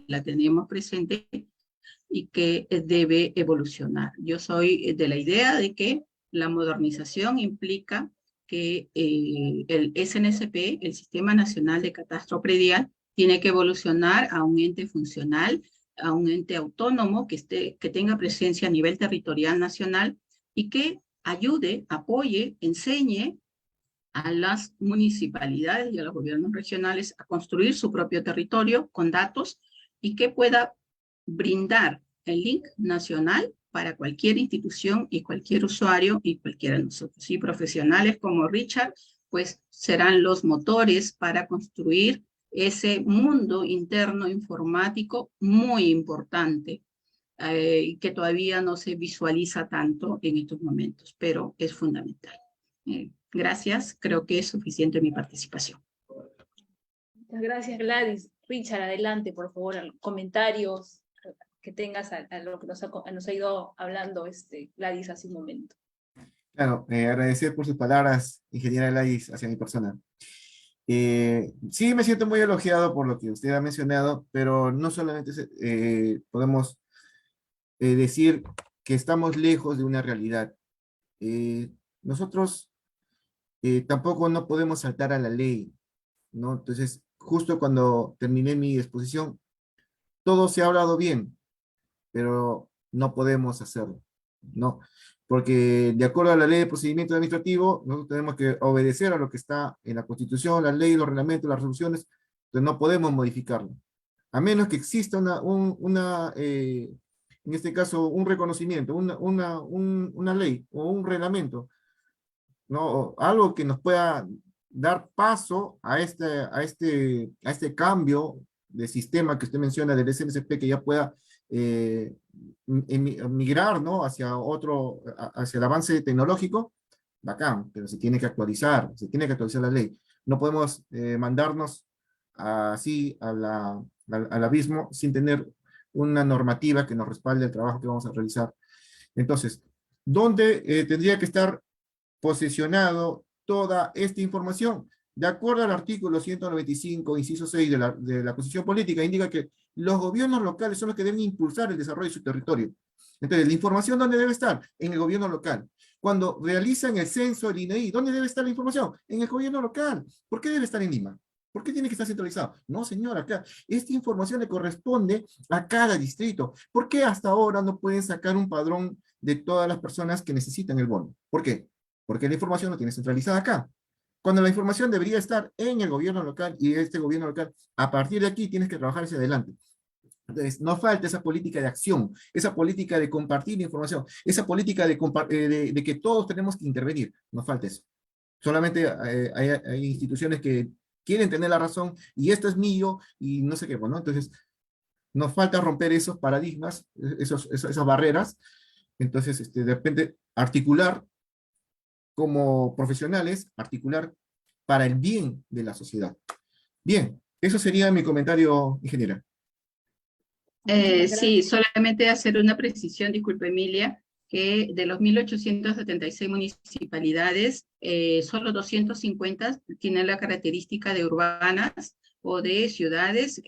la tenemos presente y que debe evolucionar. Yo soy de la idea de que la modernización implica que el SNSP, el Sistema Nacional de Catastro Predial, tiene que evolucionar a un ente funcional, a un ente autónomo que tenga presencia a nivel territorial nacional y que ayude, apoye, enseñe a las municipalidades y a los gobiernos regionales a construir su propio territorio con datos y que pueda brindar el link nacional para cualquier institución y cualquier usuario y cualquiera de nosotros. Y profesionales como Richard, pues serán los motores para construir ese mundo interno informático muy importante, que todavía no se visualiza tanto en estos momentos, pero es fundamental. Gracias, creo que es suficiente mi participación. Muchas gracias, Gladys. Richard, adelante, por favor, comentarios que tengas a lo que nos ha ido hablando Gladys hace un momento. Claro, agradecer por sus palabras, ingeniera Gladys, hacia mi persona. Sí, me siento muy elogiado por lo que usted ha mencionado, pero no solamente podemos decir que estamos lejos de una realidad. Nosotros tampoco no podemos saltar a la ley, ¿no? Entonces, justo cuando terminé mi exposición, todo se ha hablado bien, pero no podemos hacerlo, ¿no? Porque de acuerdo a la ley de procedimiento administrativo, nosotros tenemos que obedecer a lo que está en la Constitución, la ley, los reglamentos, las resoluciones, entonces no podemos modificarlo. A menos que exista en este caso, un reconocimiento, una ley o un reglamento, ¿no? Algo que nos pueda dar paso a este cambio de sistema que usted menciona del SMSP, que ya pueda migrar, ¿no? hacia el avance tecnológico, bacán, pero se tiene que actualizar la ley. No podemos mandarnos así al abismo sin tener una normativa que nos respalde el trabajo que vamos a realizar. Entonces, ¿dónde tendría que estar posicionado toda esta información? De acuerdo al artículo 195, inciso 6 de la Constitución Política, indica que los gobiernos locales son los que deben impulsar el desarrollo de su territorio. Entonces, ¿la información dónde debe estar? En el gobierno local. Cuando realizan el censo, el INEI, ¿dónde debe estar la información? En el gobierno local. ¿Por qué debe estar en Lima? ¿Por qué tiene que estar centralizado? No, señor, acá. Esta información le corresponde a cada distrito. ¿Por qué hasta ahora no pueden sacar un padrón de todas las personas que necesitan el bono? ¿Por qué? Porque la información no tiene centralizada acá. Cuando la información debería estar en el gobierno local, y este gobierno local, a partir de aquí tienes que trabajar hacia adelante. Entonces, no falta esa política de acción, esa política de compartir información, esa política de que todos tenemos que intervenir. No falta eso. Solamente hay instituciones que quieren tener la razón, y esto es mío, y no sé qué, bueno, entonces nos falta romper esos paradigmas, esas barreras. Entonces, de repente, articular como profesionales, articular para el bien de la sociedad. Bien, eso sería mi comentario, ingeniera. Sí, solamente hacer una precisión, disculpe Emilia, que de los 1.876 municipalidades, solo 250 tienen la característica de urbanas o de ciudades,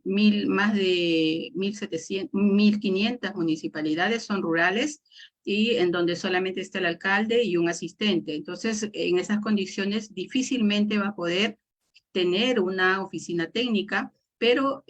más de 1.500 municipalidades son rurales, y en donde solamente está el alcalde y un asistente. Entonces, en esas condiciones difícilmente va a poder tener una oficina técnica, pero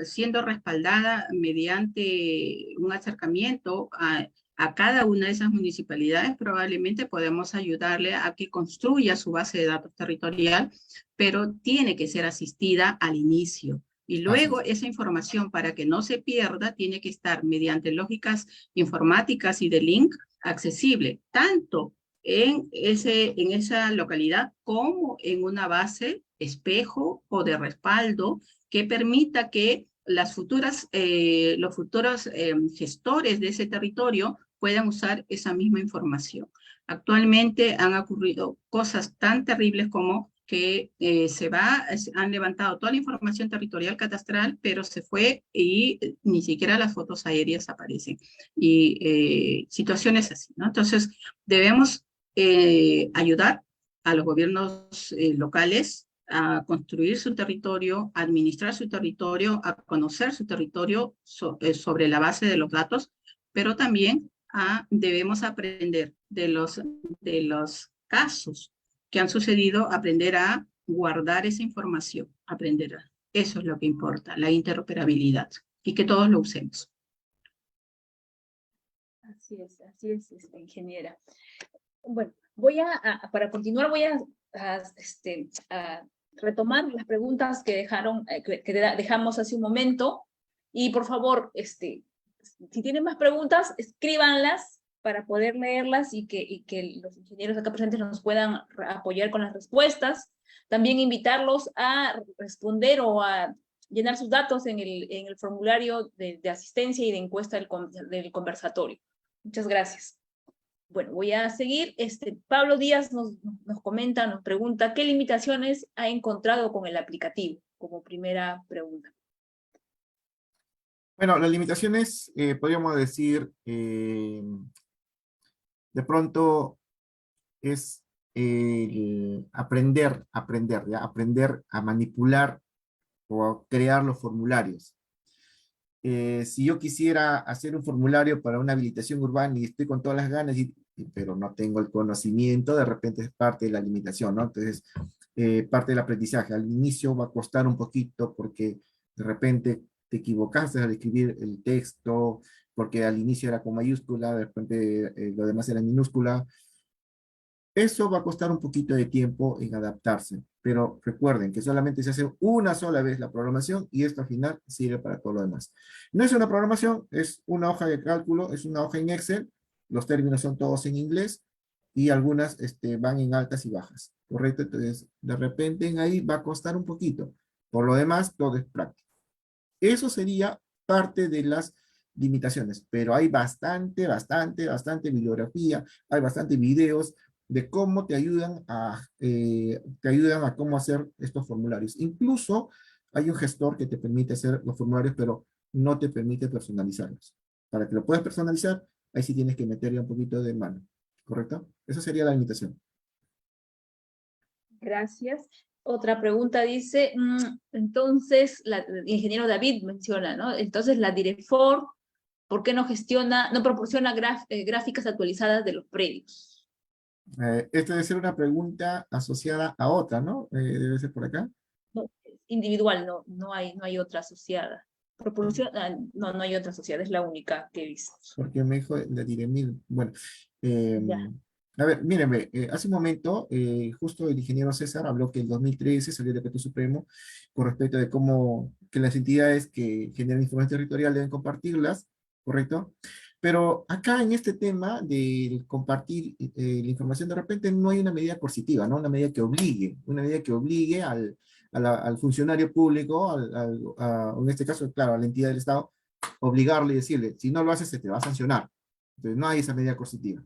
siendo respaldada mediante un acercamiento a cada una de esas municipalidades, probablemente podemos ayudarle a que construya su base de datos territorial, pero tiene que ser asistida al inicio. Y luego esa información, para que no se pierda, tiene que estar mediante lógicas informáticas y de link accesible, tanto en esa localidad como en una base espejo o de respaldo que permita que los futuros gestores de ese territorio puedan usar esa misma información. Actualmente han ocurrido cosas tan terribles como que han levantado toda la información territorial catastral, pero se fue y ni siquiera las fotos aéreas aparecen. Y situaciones así, ¿no? Entonces, debemos ayudar a los gobiernos locales a construir su territorio, a administrar su territorio, a conocer su territorio sobre la base de los datos, pero también debemos aprender de los casos que han sucedido, aprender a guardar esa información, aprenderá. Eso es lo que importa, la interoperabilidad, y que todos lo usemos. Así es, ingeniera. Bueno, para continuar voy a retomar las preguntas que dejamos hace un momento, y por favor, si tienen más preguntas, escríbanlas para poder leerlas y que los ingenieros acá presentes nos puedan apoyar con las respuestas. También invitarlos a responder o a llenar sus datos en el formulario de asistencia y de encuesta del conversatorio. Muchas gracias. Bueno, voy a seguir. Pablo Díaz nos comenta, nos pregunta, ¿qué limitaciones ha encontrado con el aplicativo? Como primera pregunta. Bueno, las limitaciones, podríamos decir, de pronto es el aprender a manipular o a crear los formularios. Si yo quisiera hacer un formulario para una habilitación urbana y estoy con todas las ganas, pero no tengo el conocimiento, de repente es parte de la limitación, ¿no? Entonces, parte del aprendizaje. Al inicio va a costar un poquito porque de repente te equivocaste al escribir el texto, porque al inicio era con mayúscula, de repente lo demás era en minúscula. Eso va a costar un poquito de tiempo en adaptarse, pero recuerden que solamente se hace una sola vez la programación y esto al final sirve para todo lo demás. No es una programación, es una hoja de cálculo, es una hoja en Excel, los términos son todos en inglés y algunas van en altas y bajas, ¿correcto? Entonces, de repente en ahí va a costar un poquito. Por lo demás, todo es práctico. Eso sería parte de las limitaciones, pero hay bastante bibliografía, hay bastante videos de cómo te ayudan a cómo hacer estos formularios. Incluso hay un gestor que te permite hacer los formularios, pero no te permite personalizarlos. Para que lo puedas personalizar, ahí sí tienes que meterle un poquito de mano, ¿correcto? Esa sería la limitación. Gracias. Otra pregunta dice, entonces, el ingeniero David menciona, ¿no? Entonces la DIREFOR, ¿por qué no proporciona gráficas actualizadas de los predios? Esta debe ser una pregunta asociada a otra, ¿no? Debe ser por acá. No, individual, no hay otra asociada. No hay otra asociada, es la única que he visto. Porque me dijo la DIREMIL. Bueno, Ya. a ver, mírenme, hace un momento, justo el ingeniero César habló que en 2013 salió el decreto supremo con respecto de cómo que las entidades que generan información territorial deben compartirlas, ¿correcto? Pero acá en este tema de compartir la información, de repente no hay una medida coercitiva, ¿no? Una medida que obligue al funcionario público, en este caso, claro, a la entidad del Estado, obligarle y decirle, si no lo haces, se te va a sancionar. Entonces no hay esa medida coercitiva.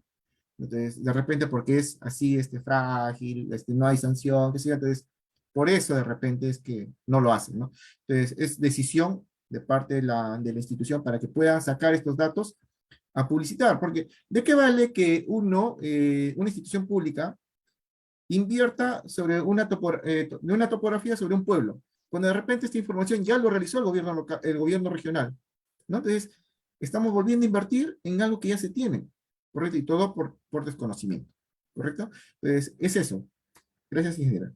Entonces, de repente, porque es así, frágil, no hay sanción, qué sé yo, entonces, por eso de repente es que no lo hacen, ¿no? Entonces, es decisión de parte de la institución para que puedan sacar estos datos a publicitar, porque ¿de qué vale que una institución pública, invierta sobre una topografía sobre un pueblo, cuando de repente esta información ya lo realizó el gobierno regional, ¿no? Entonces, estamos volviendo a invertir en algo que ya se tiene, ¿correcto? Y todo por desconocimiento, ¿correcto? Entonces, es eso. Gracias, ingeniera.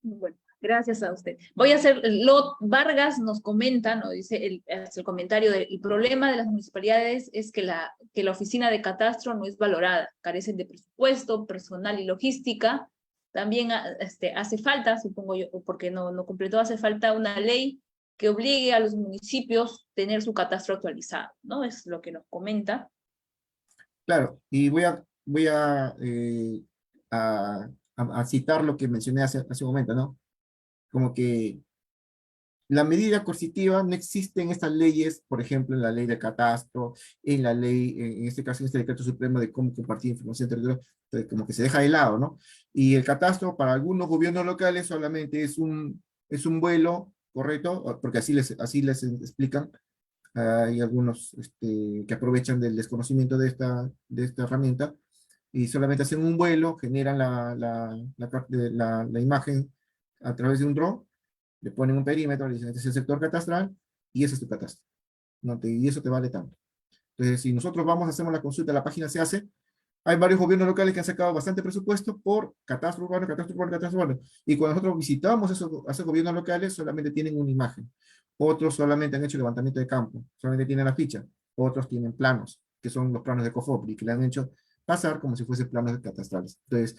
Bueno, gracias a usted. Voy a hacer, Lot Vargas nos comenta, ¿no? Dice el comentario el problema de las municipalidades es que la oficina de catastro no es valorada, carecen de presupuesto, personal y logística. También hace falta, supongo yo, porque no completó, hace falta una ley que obligue a los municipios a tener su catastro actualizado, ¿no? Es lo que nos comenta. Claro, y voy a citar lo que mencioné hace un momento, ¿no? Como que la medida coercitiva no existe en estas leyes, por ejemplo, en la ley de catastro, en la ley, en este caso, en este decreto supremo de cómo compartir información territorial, entonces, como que se deja de lado, ¿no? Y el catastro para algunos gobiernos locales solamente es un vuelo, ¿correcto? Porque así les explican. Hay algunos que aprovechan del desconocimiento de esta herramienta y solamente hacen un vuelo, generan la imagen a través de un dron, le ponen un perímetro, le dicen, este es el sector catastral y ese es tu catastro. ¿No? Y eso te vale tanto. Entonces, si nosotros hacemos la consulta, la página se hace, Hay varios gobiernos locales que han sacado bastante presupuesto por catastro urbano, catastro urbano, catastro urbano. Y cuando nosotros visitamos esos gobiernos locales, solamente tienen una imagen. Otros solamente han hecho levantamiento de campo, solamente tienen la ficha. Otros tienen planos, que son los planos de COFOPRI, que le han hecho pasar como si fuesen planos catastrales. Entonces,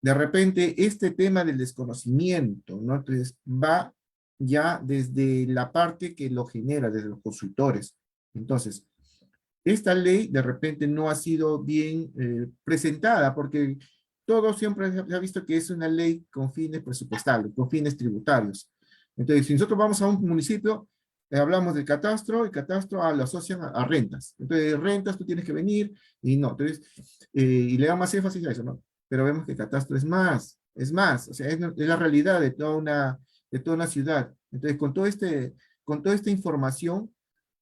de repente, este tema del desconocimiento, ¿no? Entonces, va ya desde la parte que lo genera, desde los consultores. Entonces, esta ley de repente no ha sido bien presentada, porque todo siempre se ha visto que es una ley con fines presupuestales, con fines tributarios. Entonces, si nosotros vamos a un municipio, hablamos del catastro, y catastro lo asocian a rentas. Entonces, rentas tú tienes que venir, y no. Entonces, y le da más énfasis a eso, ¿no? Pero vemos que catastro es más, o sea, es la realidad de toda una ciudad. Entonces, con toda esta información,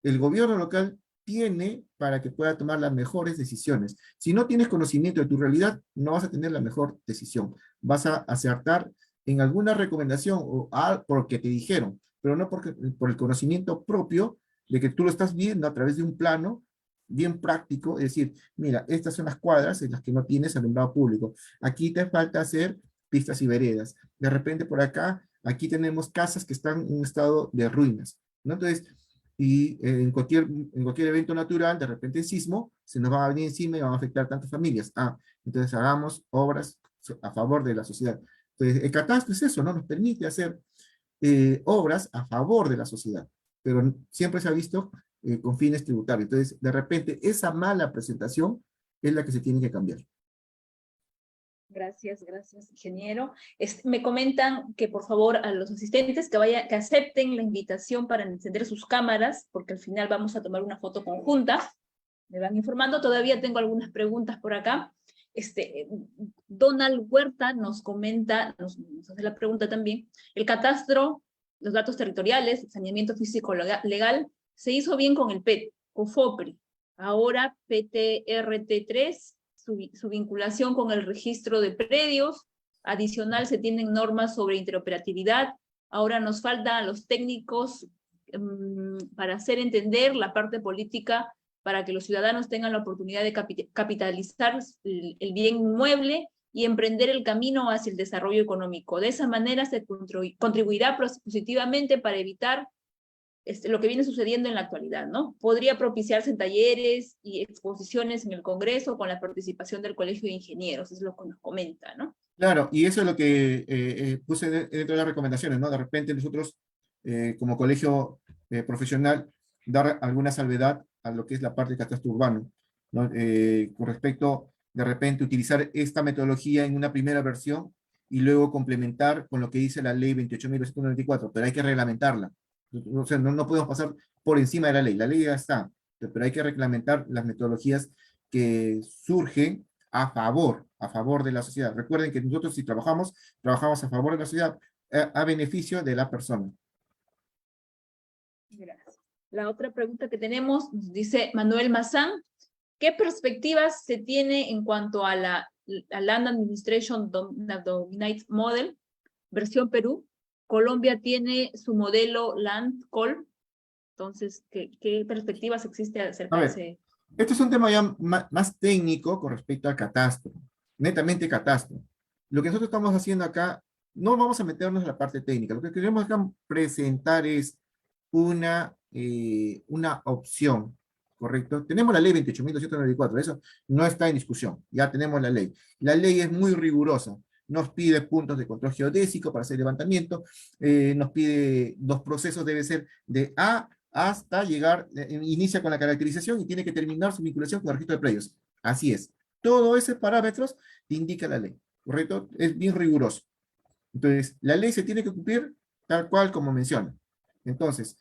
el gobierno local tiene para que pueda tomar las mejores decisiones. Si no tienes conocimiento de tu realidad, no vas a tener la mejor decisión. Vas a acertar en alguna recomendación o porque te dijeron, pero no por el conocimiento propio de que tú lo estás viendo a través de un plano bien práctico, es decir, mira, estas son las cuadras en las que no tienes alumbrado público. Aquí te falta hacer pistas y veredas. De repente por acá, aquí tenemos casas que están en un estado de ruinas, ¿no? Entonces, y en cualquier evento natural, de repente el sismo, se nos va a venir encima y van a afectar tantas familias. Entonces hagamos obras a favor de la sociedad. Entonces, el catastro es eso, ¿no? Nos permite hacer obras a favor de la sociedad, pero siempre se ha visto con fines tributarios. Entonces, de repente, esa mala presentación es la que se tiene que cambiar. Gracias, ingeniero. Me comentan que por favor a los asistentes que acepten la invitación para encender sus cámaras, porque al final vamos a tomar una foto conjunta. Me van informando, todavía tengo algunas preguntas por acá. Donald Huerta nos comenta, nos hace la pregunta también, el catastro, los datos territoriales, el saneamiento físico legal, se hizo bien con el PET, COFOPRI, ahora PTRT3, su vinculación con el registro de predios, adicional se tienen normas sobre interoperatividad, ahora nos faltan los técnicos para hacer entender la parte política para que los ciudadanos tengan la oportunidad de capitalizar el bien inmueble y emprender el camino hacia el desarrollo económico. De esa manera se contribuirá positivamente para evitar lo que viene sucediendo en la actualidad, ¿no? Podría propiciarse en talleres y exposiciones en el Congreso con la participación del Colegio de Ingenieros, es lo que nos comenta, ¿no? Claro, y eso es lo que puse dentro de las recomendaciones, ¿no? De repente nosotros, como colegio profesional, dar alguna salvedad a lo que es la parte de catastro urbano, ¿no? Con respecto, de repente, utilizar esta metodología en una primera versión y luego complementar con lo que dice la ley 28.294, pero hay que reglamentarla. O sea, no podemos pasar por encima de la ley ya está, pero hay que reglamentar las metodologías que surgen a favor de la sociedad. Recuerden que nosotros si trabajamos a favor de la sociedad, a beneficio de la persona. Gracias. La otra pregunta que tenemos, dice Manuel Mazán, ¿qué perspectivas se tiene en cuanto a la Land Administration Dominate Model, versión Perú? Colombia tiene su modelo LandCol, entonces, ¿qué perspectivas existe acerca de ese? Este es un tema ya más técnico con respecto al catastro, netamente catastro. Lo que nosotros estamos haciendo acá, no vamos a meternos en la parte técnica, lo que queremos acá presentar es una opción, ¿correcto? Tenemos la ley 28.294, eso no está en discusión, ya tenemos la ley. La ley es muy rigurosa, nos pide puntos de control geodésico para hacer levantamiento, nos pide, los procesos deben ser de A hasta llegar, inicia con la caracterización y tiene que terminar su vinculación con el registro de predios. Así es. Todos esos parámetros te indica la ley, ¿correcto? Es bien riguroso. Entonces, la ley se tiene que cumplir tal cual como menciona. Entonces,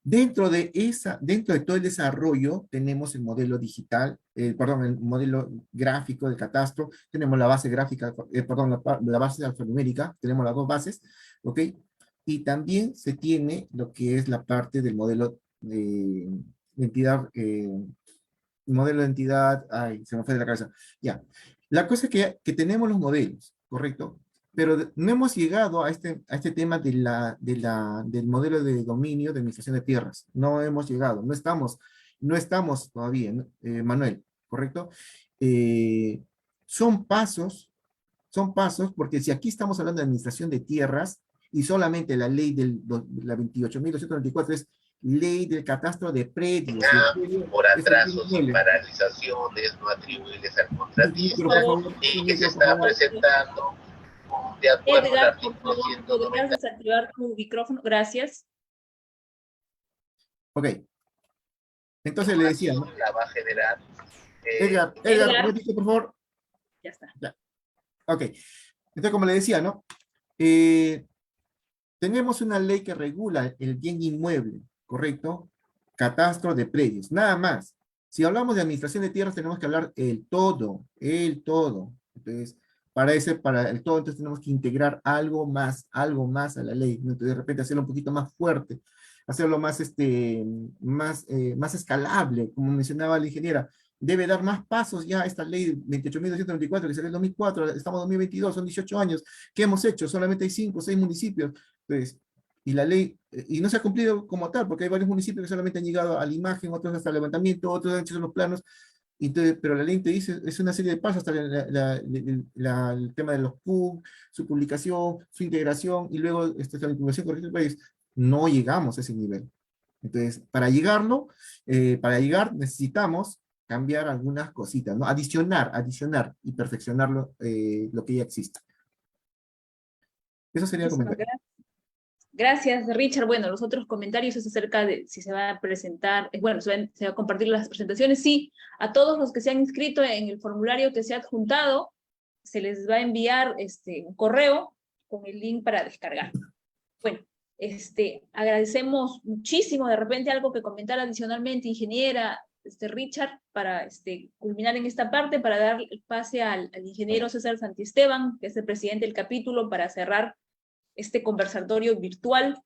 dentro de todo el desarrollo, tenemos el modelo digital, el modelo gráfico del catastro, tenemos la base gráfica, la base alfanumérica, tenemos las dos bases, ¿ok? Y también se tiene lo que es la parte del modelo de entidad, ay, se me fue de la cabeza, ya. La cosa es que tenemos los modelos, ¿correcto? Pero no hemos llegado a este tema del modelo de dominio de administración de tierras. No hemos llegado, no estamos no estamos todavía, ¿no? Manuel, ¿correcto? Eh, son pasos, porque si aquí estamos hablando de administración de tierras, y solamente la ley la 28.294 es ley del catastro de predios. Por atrasos y paralizaciones no atribuibles al contratista y que se está presentando de acuerdo al Edgar, por artículo favor, 190. ¿podrías desactivar tu micrófono? Gracias. Ok. Entonces le decía, ¿no? La va a generar. Edgar, un ratito, por favor. Ya está. Ya. Ok. Entonces, como le decía, ¿no? Tenemos una ley que regula el bien inmueble, ¿correcto? Catastro de predios, nada más. Si hablamos de administración de tierras, tenemos que hablar el todo. Entonces, para el todo, entonces tenemos que integrar algo más a la ley, ¿no? Entonces, de repente hacerlo un poquito más fuerte, hacerlo más, más escalable, como mencionaba la ingeniera. Debe dar más pasos ya esta ley 28.294, que salió en 2004, estamos en 2022, son 18 años. ¿Qué hemos hecho? Solamente hay 5 o 6 municipios. Entonces, y la ley, y no se ha cumplido como tal, porque hay varios municipios que solamente han llegado a la imagen, otros hasta el levantamiento, otros han hecho los planos, entonces, pero la ley te dice, es una serie de pasos hasta el tema de los PUC, su publicación, su integración, y luego la implementación correcta del país. No llegamos a ese nivel. Entonces, para llegar necesitamos cambiar algunas cositas, ¿no? Adicionar y perfeccionar lo que ya existe. Eso sería el comentario. Gracias, Richard. Bueno, los otros comentarios es acerca de si se va a presentar, bueno, se va a compartir las presentaciones. Sí, a todos los que se han inscrito en el formulario que se ha adjuntado, se les va a enviar un correo con el link para descargar. Bueno, agradecemos muchísimo, de repente algo que comentar adicionalmente, ingeniera, Richard, para culminar en esta parte, para dar el pase al ingeniero César Santisteban, que es el presidente del capítulo, para cerrar este conversatorio virtual,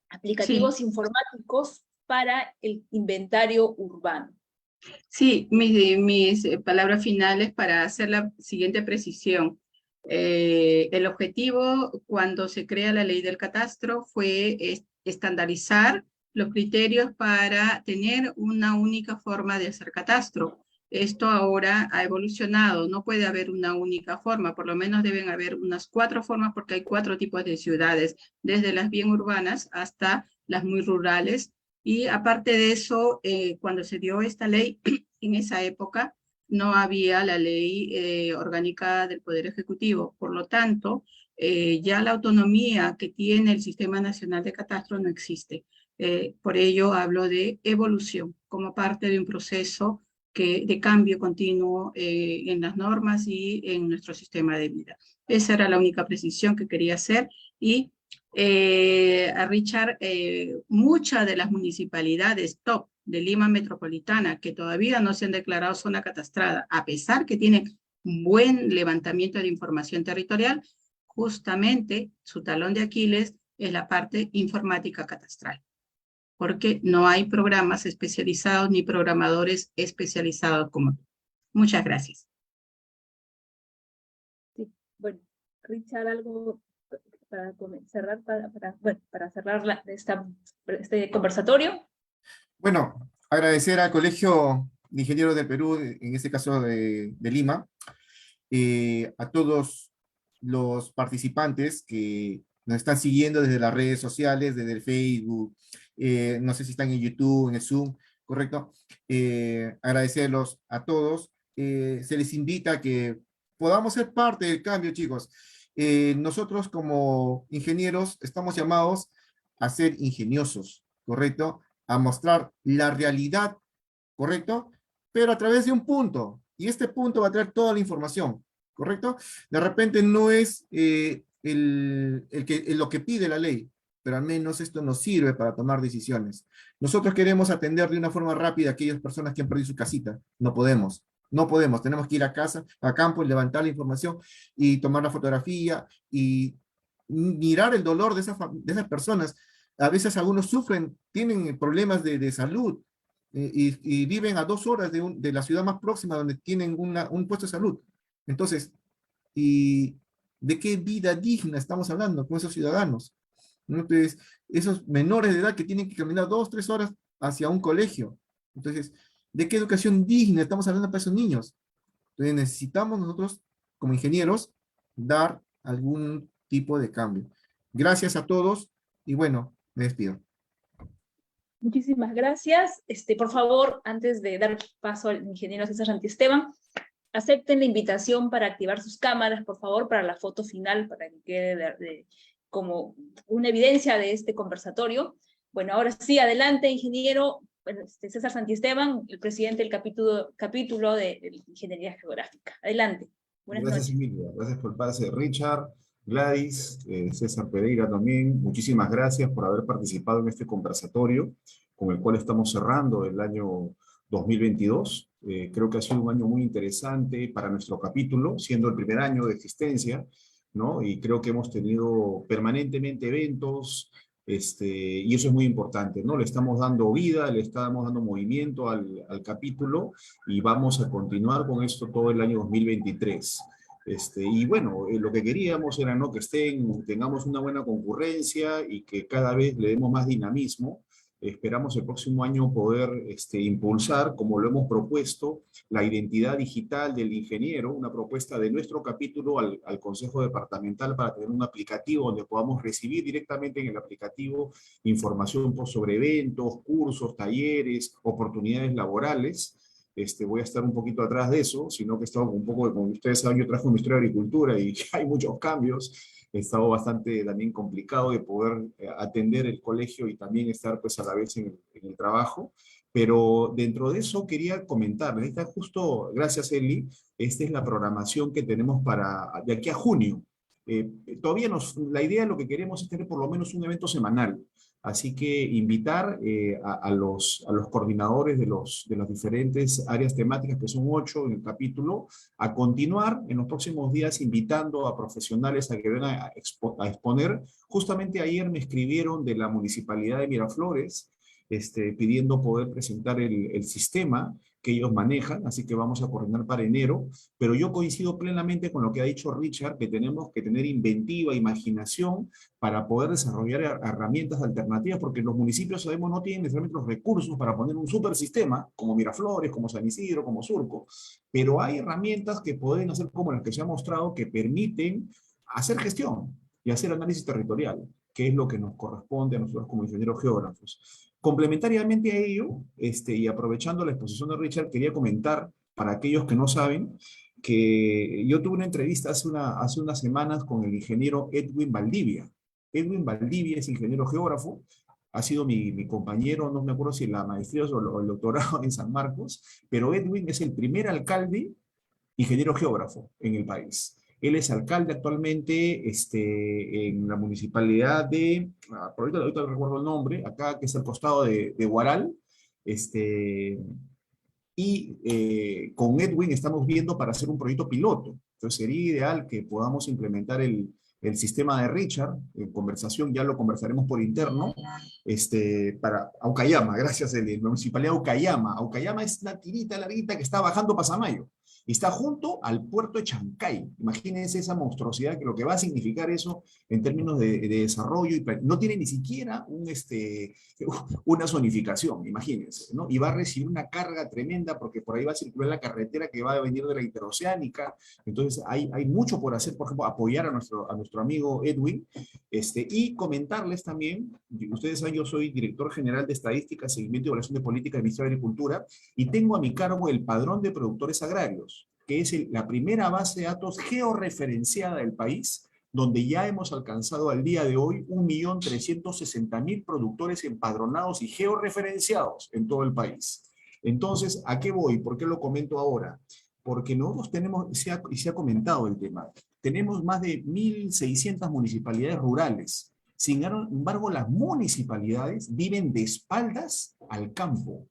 aplicativos informáticos para el inventario urbano. Sí, mis palabras finales para hacer la siguiente precisión. El objetivo cuando se crea la ley del catastro fue estandarizar los criterios para tener una única forma de hacer catastro. Esto ahora ha evolucionado, no puede haber una única forma, por lo menos deben haber unas 4 formas porque hay 4 tipos de ciudades, desde las bien urbanas hasta las muy rurales. Y aparte de eso, cuando se dio esta ley, en esa época no había la ley orgánica del Poder Ejecutivo, por lo tanto, ya la autonomía que tiene el Sistema Nacional de Catastro no existe. Por ello hablo de evolución como parte de un proceso de cambio continuo en las normas y en nuestro sistema de vida. Esa era la única precisión que quería hacer. Y a Richard, muchas de las municipalidades top de Lima Metropolitana que todavía no se han declarado zona catastrada, a pesar que tienen un buen levantamiento de información territorial, justamente su talón de Aquiles es la parte informática catastral, porque no hay programas especializados ni programadores especializados como tú. Muchas gracias. Sí, bueno, Richard, algo para cerrar, para cerrar este conversatorio. Bueno, agradecer al Colegio de Ingenieros del Perú, en este caso de Lima, a todos los participantes que nos están siguiendo desde las redes sociales, desde el Facebook, no sé si están en YouTube, en el Zoom, ¿correcto? Agradecerlos a todos. Se les invita a que podamos ser parte del cambio, chicos. Nosotros como ingenieros estamos llamados a ser ingeniosos, ¿correcto? A mostrar la realidad, ¿correcto? Pero a través de un punto. Y este punto va a traer toda la información, ¿correcto? De repente no es lo que pide la ley, pero al menos esto nos sirve para tomar decisiones. Nosotros queremos atender de una forma rápida a aquellas personas que han perdido su casita. No podemos. Tenemos que ir a casa, a campo, y levantar la información y tomar la fotografía y mirar el dolor de esas personas. A veces algunos sufren, tienen problemas de salud y viven a 2 horas de la ciudad más próxima donde tienen un puesto de salud. Entonces, ¿y de qué vida digna estamos hablando con esos ciudadanos? Entonces, esos menores de edad que tienen que caminar 2 o 3 horas hacia un colegio. Entonces, ¿de qué educación digna estamos hablando para esos niños? Entonces necesitamos nosotros, como ingenieros, dar algún tipo de cambio. Gracias a todos y bueno, me despido. Muchísimas gracias. Por favor, antes de dar paso al ingeniero César Santisteban, acepten la invitación para activar sus cámaras, por favor, para la foto final, para que quede como una evidencia de este conversatorio. Bueno, ahora sí, adelante, ingeniero César Santisteban, el presidente del capítulo de Ingeniería Geográfica. Adelante. Buenas Gracias, noches. Emilia. Gracias por el pase, Richard, Gladys, César Pereira también. Muchísimas gracias por haber participado en este conversatorio con el cual estamos cerrando el año 2022. Creo que ha sido un año muy interesante para nuestro capítulo, siendo el primer año de existencia, ¿no? Y creo que hemos tenido permanentemente eventos, y eso es muy importante, ¿no? Le estamos dando vida, le estamos dando movimiento al capítulo y vamos a continuar con esto todo el año 2023. Y bueno, lo que queríamos era, ¿no?, que tengamos una buena concurrencia y que cada vez le demos más dinamismo. Esperamos el próximo año poder impulsar, como lo hemos propuesto, la identidad digital del ingeniero, una propuesta de nuestro capítulo al Consejo Departamental para tener un aplicativo donde podamos recibir directamente en el aplicativo información sobre eventos, cursos, talleres, oportunidades laborales. Voy a estar un poquito atrás de eso, sino que he estado un poco, como ustedes saben, yo trabajo en Ministerio de Agricultura y hay muchos cambios. He estado bastante también complicado de poder atender el colegio y también estar pues a la vez en el trabajo. Pero dentro de eso quería comentarles, está justo, gracias Eli, esta es la programación que tenemos para de aquí a junio. Todavía la idea de lo que queremos es tener por lo menos un evento semanal. Así que invitar a los coordinadores de las diferentes áreas temáticas, que son 8 en el capítulo, a continuar en los próximos días invitando a profesionales a que vengan a exponer. Justamente ayer me escribieron de la Municipalidad de Miraflores, pidiendo poder presentar el sistema que ellos manejan, así que vamos a coordinar para enero, pero yo coincido plenamente con lo que ha dicho Richard, que tenemos que tener inventiva, imaginación, para poder desarrollar herramientas alternativas, porque los municipios, sabemos, no tienen necesariamente los recursos para poner un super sistema, como Miraflores, como San Isidro, como Surco, pero hay herramientas que pueden hacer como las que se ha mostrado, que permiten hacer gestión y hacer análisis territorial, que es lo que nos corresponde a nosotros como ingenieros geógrafos. Complementariamente a ello, y aprovechando la exposición de Richard, quería comentar, para aquellos que no saben, que yo tuve una entrevista hace unas semanas con el ingeniero Edwin Valdivia. Edwin Valdivia es ingeniero geógrafo, ha sido mi compañero, no me acuerdo si en la maestría o el doctorado en San Marcos, pero Edwin es el primer alcalde ingeniero geógrafo en el país. Él es alcalde actualmente en la municipalidad de, ahorita recuerdo el nombre, acá que es al costado de Huaral, con Edwin estamos viendo para hacer un proyecto piloto. Entonces sería ideal que podamos implementar el sistema de Richard, en conversación, ya lo conversaremos por interno, para Aucayama, gracias, la municipalidad de Aucayama. Aucayama es una tirita larguita que está bajando Pasamayo. Y está junto al puerto de Chancay. Imagínense esa monstruosidad, que lo que va a significar eso en términos de desarrollo. No tiene ni siquiera una zonificación, imagínense, ¿no? Y va a recibir una carga tremenda porque por ahí va a circular la carretera que va a venir de la interoceánica. Entonces hay mucho por hacer, por ejemplo, apoyar a nuestro amigo Edwin. Y comentarles también, ustedes saben, yo soy director general de Estadística, Seguimiento y Evaluación de Política del Ministerio de Agricultura y tengo a mi cargo el Padrón de Productores Agrarios, que es la primera base de datos georreferenciada del país, donde ya hemos alcanzado al día de hoy 1.360.000 productores empadronados y georreferenciados en todo el país. Entonces, ¿a qué voy? ¿Por qué lo comento ahora? Porque nosotros tenemos, y se ha comentado el tema, tenemos más de 1.600 municipalidades rurales. Sin embargo, las municipalidades viven de espaldas al campo.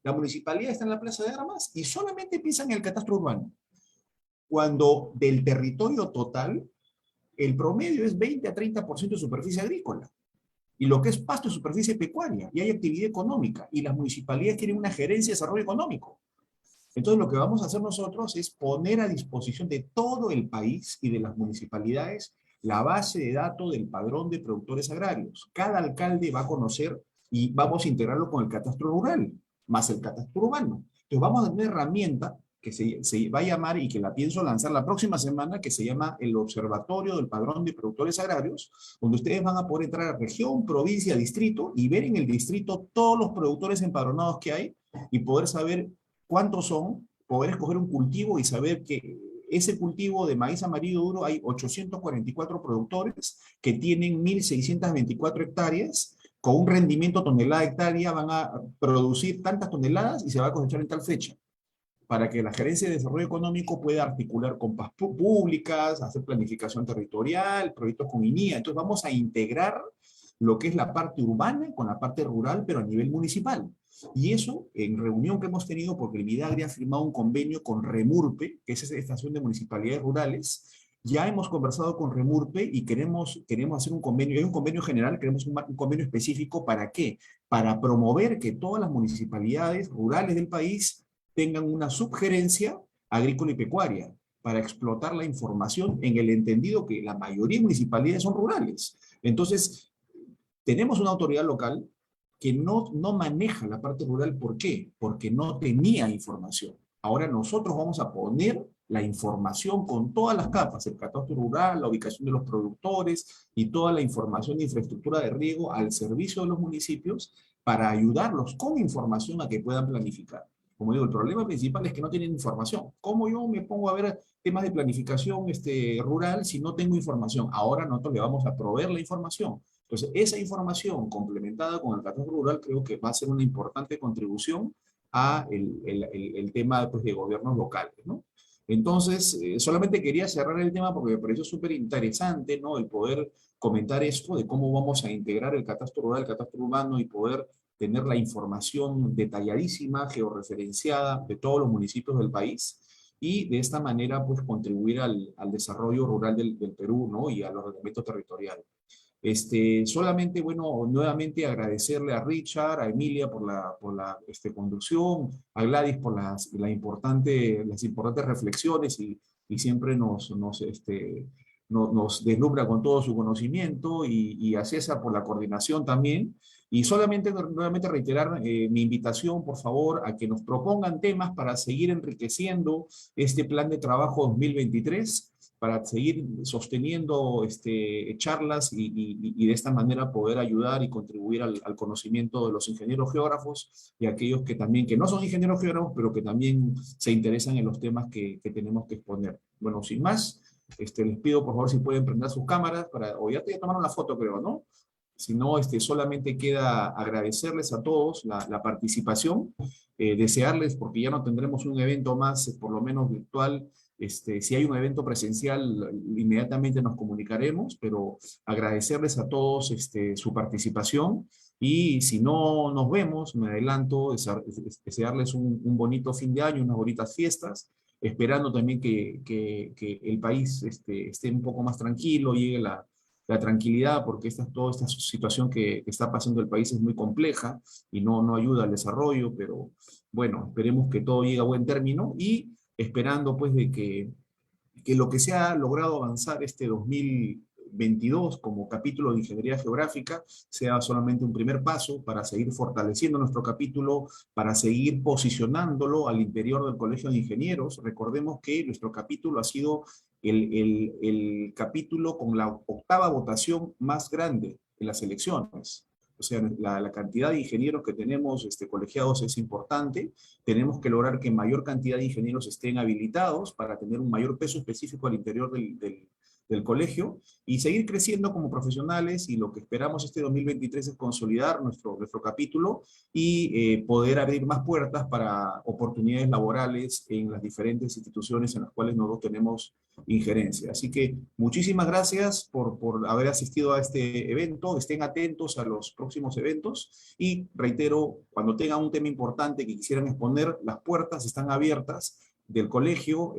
La municipalidad está en la plaza de armas y solamente piensan en el catastro urbano. Cuando del territorio total, el promedio es 20 a 30% de superficie agrícola. Y lo que es pasto es superficie pecuaria. Y hay actividad económica. Y las municipalidades tienen una gerencia de desarrollo económico. Entonces lo que vamos a hacer nosotros es poner a disposición de todo el país y de las municipalidades la base de datos del padrón de productores agrarios. Cada alcalde va a conocer y vamos a integrarlo con el catastro rural. más el catastro urbano. Entonces vamos a tener una herramienta que se va a llamar, y que la pienso lanzar la próxima semana, que se llama el Observatorio del Padrón de Productores Agrarios, donde ustedes van a poder entrar a región, provincia, distrito, y ver en el distrito todos los productores empadronados que hay, y poder saber cuántos son, poder escoger un cultivo y saber que ese cultivo de maíz amarillo duro hay 844 productores que tienen 1.624 hectáreas, con un rendimiento tonelada hectárea, van a producir tantas toneladas y se va a cosechar en tal fecha, para que la Gerencia de Desarrollo Económico pueda articular compras públicas, hacer planificación territorial, proyectos con INIA. Entonces vamos a integrar lo que es la parte urbana con la parte rural, pero a nivel municipal. Y eso, en reunión que hemos tenido, porque el Midagri ha firmado un convenio con Remurpe, que es esa estación de municipalidades rurales. Ya hemos conversado con Remurpe y queremos hacer un convenio, hay un convenio general, queremos un convenio específico. ¿Para qué? Para promover que todas las municipalidades rurales del país tengan una subgerencia agrícola y pecuaria, para explotar la información, en el entendido que la mayoría de municipalidades son rurales. Entonces, tenemos una autoridad local que no maneja la parte rural. ¿Por qué? Porque no tenía información. Ahora nosotros vamos a poner la información con todas las capas, el catastro rural, la ubicación de los productores y toda la información de infraestructura de riego al servicio de los municipios, para ayudarlos con información a que puedan planificar. Como digo, el problema principal es que no tienen información. ¿Cómo yo me pongo a ver temas de planificación rural si no tengo información? Ahora nosotros le vamos a proveer la información. Entonces, esa información complementada con el catastro rural creo que va a ser una importante contribución a el tema, pues, de gobiernos locales, ¿no? Entonces, solamente quería cerrar el tema porque me pareció súper interesante, ¿no?, el poder comentar esto de cómo vamos a integrar el catastro rural, el catastro urbano, y poder tener la información detalladísima, georreferenciada de todos los municipios del país, y de esta manera pues contribuir al desarrollo rural del Perú, ¿no?, y al ordenamiento territorial. Solamente, bueno, nuevamente agradecerle a Richard, a Emilia por la conducción, a Gladys por las importantes reflexiones, y siempre nos deslumbra con todo su conocimiento, y a César por la coordinación también. Y solamente nuevamente reiterar mi invitación, por favor, a que nos propongan temas para seguir enriqueciendo este plan de trabajo 2023, para seguir sosteniendo charlas y de esta manera poder ayudar y contribuir al conocimiento de los ingenieros geógrafos y aquellos que no son ingenieros geógrafos, pero que también se interesan en los temas que tenemos que exponer. Bueno, sin más, les pido por favor si pueden prender sus cámaras, o ya te tomaron la foto, creo, ¿no? Si no, solamente queda agradecerles a todos la participación, desearles, porque ya no tendremos un evento más, por lo menos virtual. Si hay un evento presencial, inmediatamente nos comunicaremos, pero agradecerles a todos su participación, y si no nos vemos, me adelanto, desearles un bonito fin de año, unas bonitas fiestas, esperando también que el país esté un poco más tranquilo, llegue la tranquilidad, porque toda esta situación que está pasando el país es muy compleja y no ayuda al desarrollo, pero bueno, esperemos que todo llegue a buen término, y esperando pues de que lo que se ha logrado avanzar 2022 como capítulo de Ingeniería Geográfica sea solamente un primer paso para seguir fortaleciendo nuestro capítulo, para seguir posicionándolo al interior del Colegio de Ingenieros. Recordemos que nuestro capítulo ha sido el capítulo con la 8ª votación más grande en las elecciones. O sea, la cantidad de ingenieros que tenemos colegiados es importante. Tenemos que lograr que mayor cantidad de ingenieros estén habilitados para tener un mayor peso específico al interior del colegio, y seguir creciendo como profesionales. Y lo que esperamos 2023 es consolidar nuestro capítulo y poder abrir más puertas para oportunidades laborales en las diferentes instituciones en las cuales nosotros tenemos injerencia. Así que muchísimas gracias por haber asistido a este evento. Estén atentos a los próximos eventos, y reitero, cuando tengan un tema importante que quisieran exponer, las puertas están abiertas del colegio.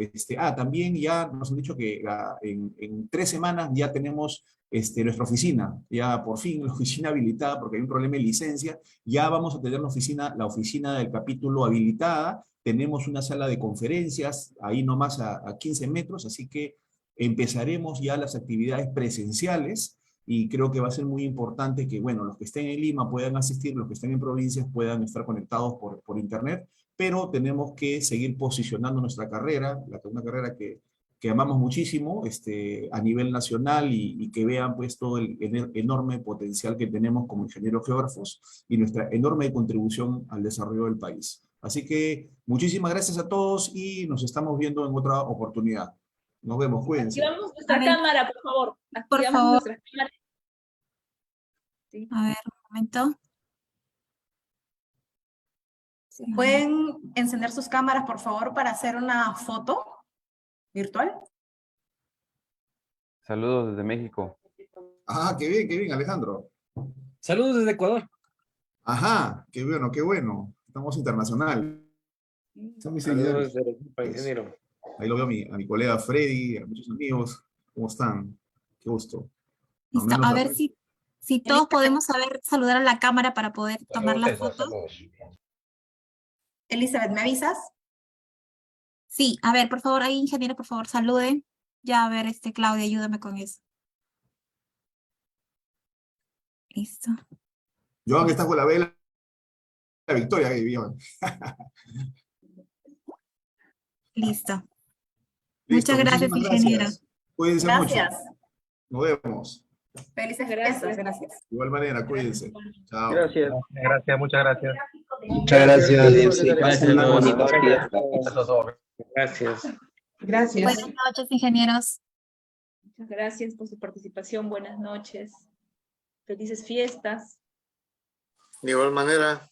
También ya nos han dicho que en 3 semanas ya tenemos nuestra oficina, ya por fin la oficina habilitada, porque hay un problema de licencia. Ya vamos a tener la oficina del capítulo habilitada. Tenemos una sala de conferencias ahí nomás a 15 metros, así que empezaremos ya las actividades presenciales y creo que va a ser muy importante que, bueno, los que estén en Lima puedan asistir, los que estén en provincias puedan estar conectados por internet, pero tenemos que seguir posicionando nuestra carrera, una carrera que amamos muchísimo a nivel nacional y que vean pues todo el enorme potencial que tenemos como ingenieros geógrafos y nuestra enorme contribución al desarrollo del país. Así que muchísimas gracias a todos y nos estamos viendo en otra oportunidad. Nos vemos, cuídense. Activamos nuestra cámara, por favor. Por Activamos favor. nuestras cámaras. Sí. A ver, un momento. ¿Pueden encender sus cámaras, por favor, para hacer una foto virtual? Saludos desde México. Ah, qué bien, Alejandro. Saludos desde Ecuador. Ajá, qué bueno. Estamos internacional. Son mis Saludos seguidores. desde Arequipa, ingeniero. Ahí lo veo a mi colega Freddy, a muchos amigos. ¿Cómo están? Qué gusto. Listo. menos A ver si todos podemos saludar a la cámara para poder tomar la foto. Elizabeth, ¿me avisas? Sí, a ver, por favor, ahí, ingeniero, por favor, salude. Ya, a ver, Claudia, ayúdame con eso. Listo. Joan, estás con la vela. La victoria, Joan. Listo. Listo, Muchas gracias, muchísimas ingeniero. gracias. Cuídense mucho. Gracias. Nos vemos. Felices Gracias. fiestas, gracias. De igual manera, cuídense. Chao. Gracias. Muchas gracias. Muchas gracias. Gracias, Una bonita Alfonso. fiesta. Gracias. Buenas noches, ingenieros. Muchas gracias por su participación. Buenas noches. Felices fiestas. De igual manera.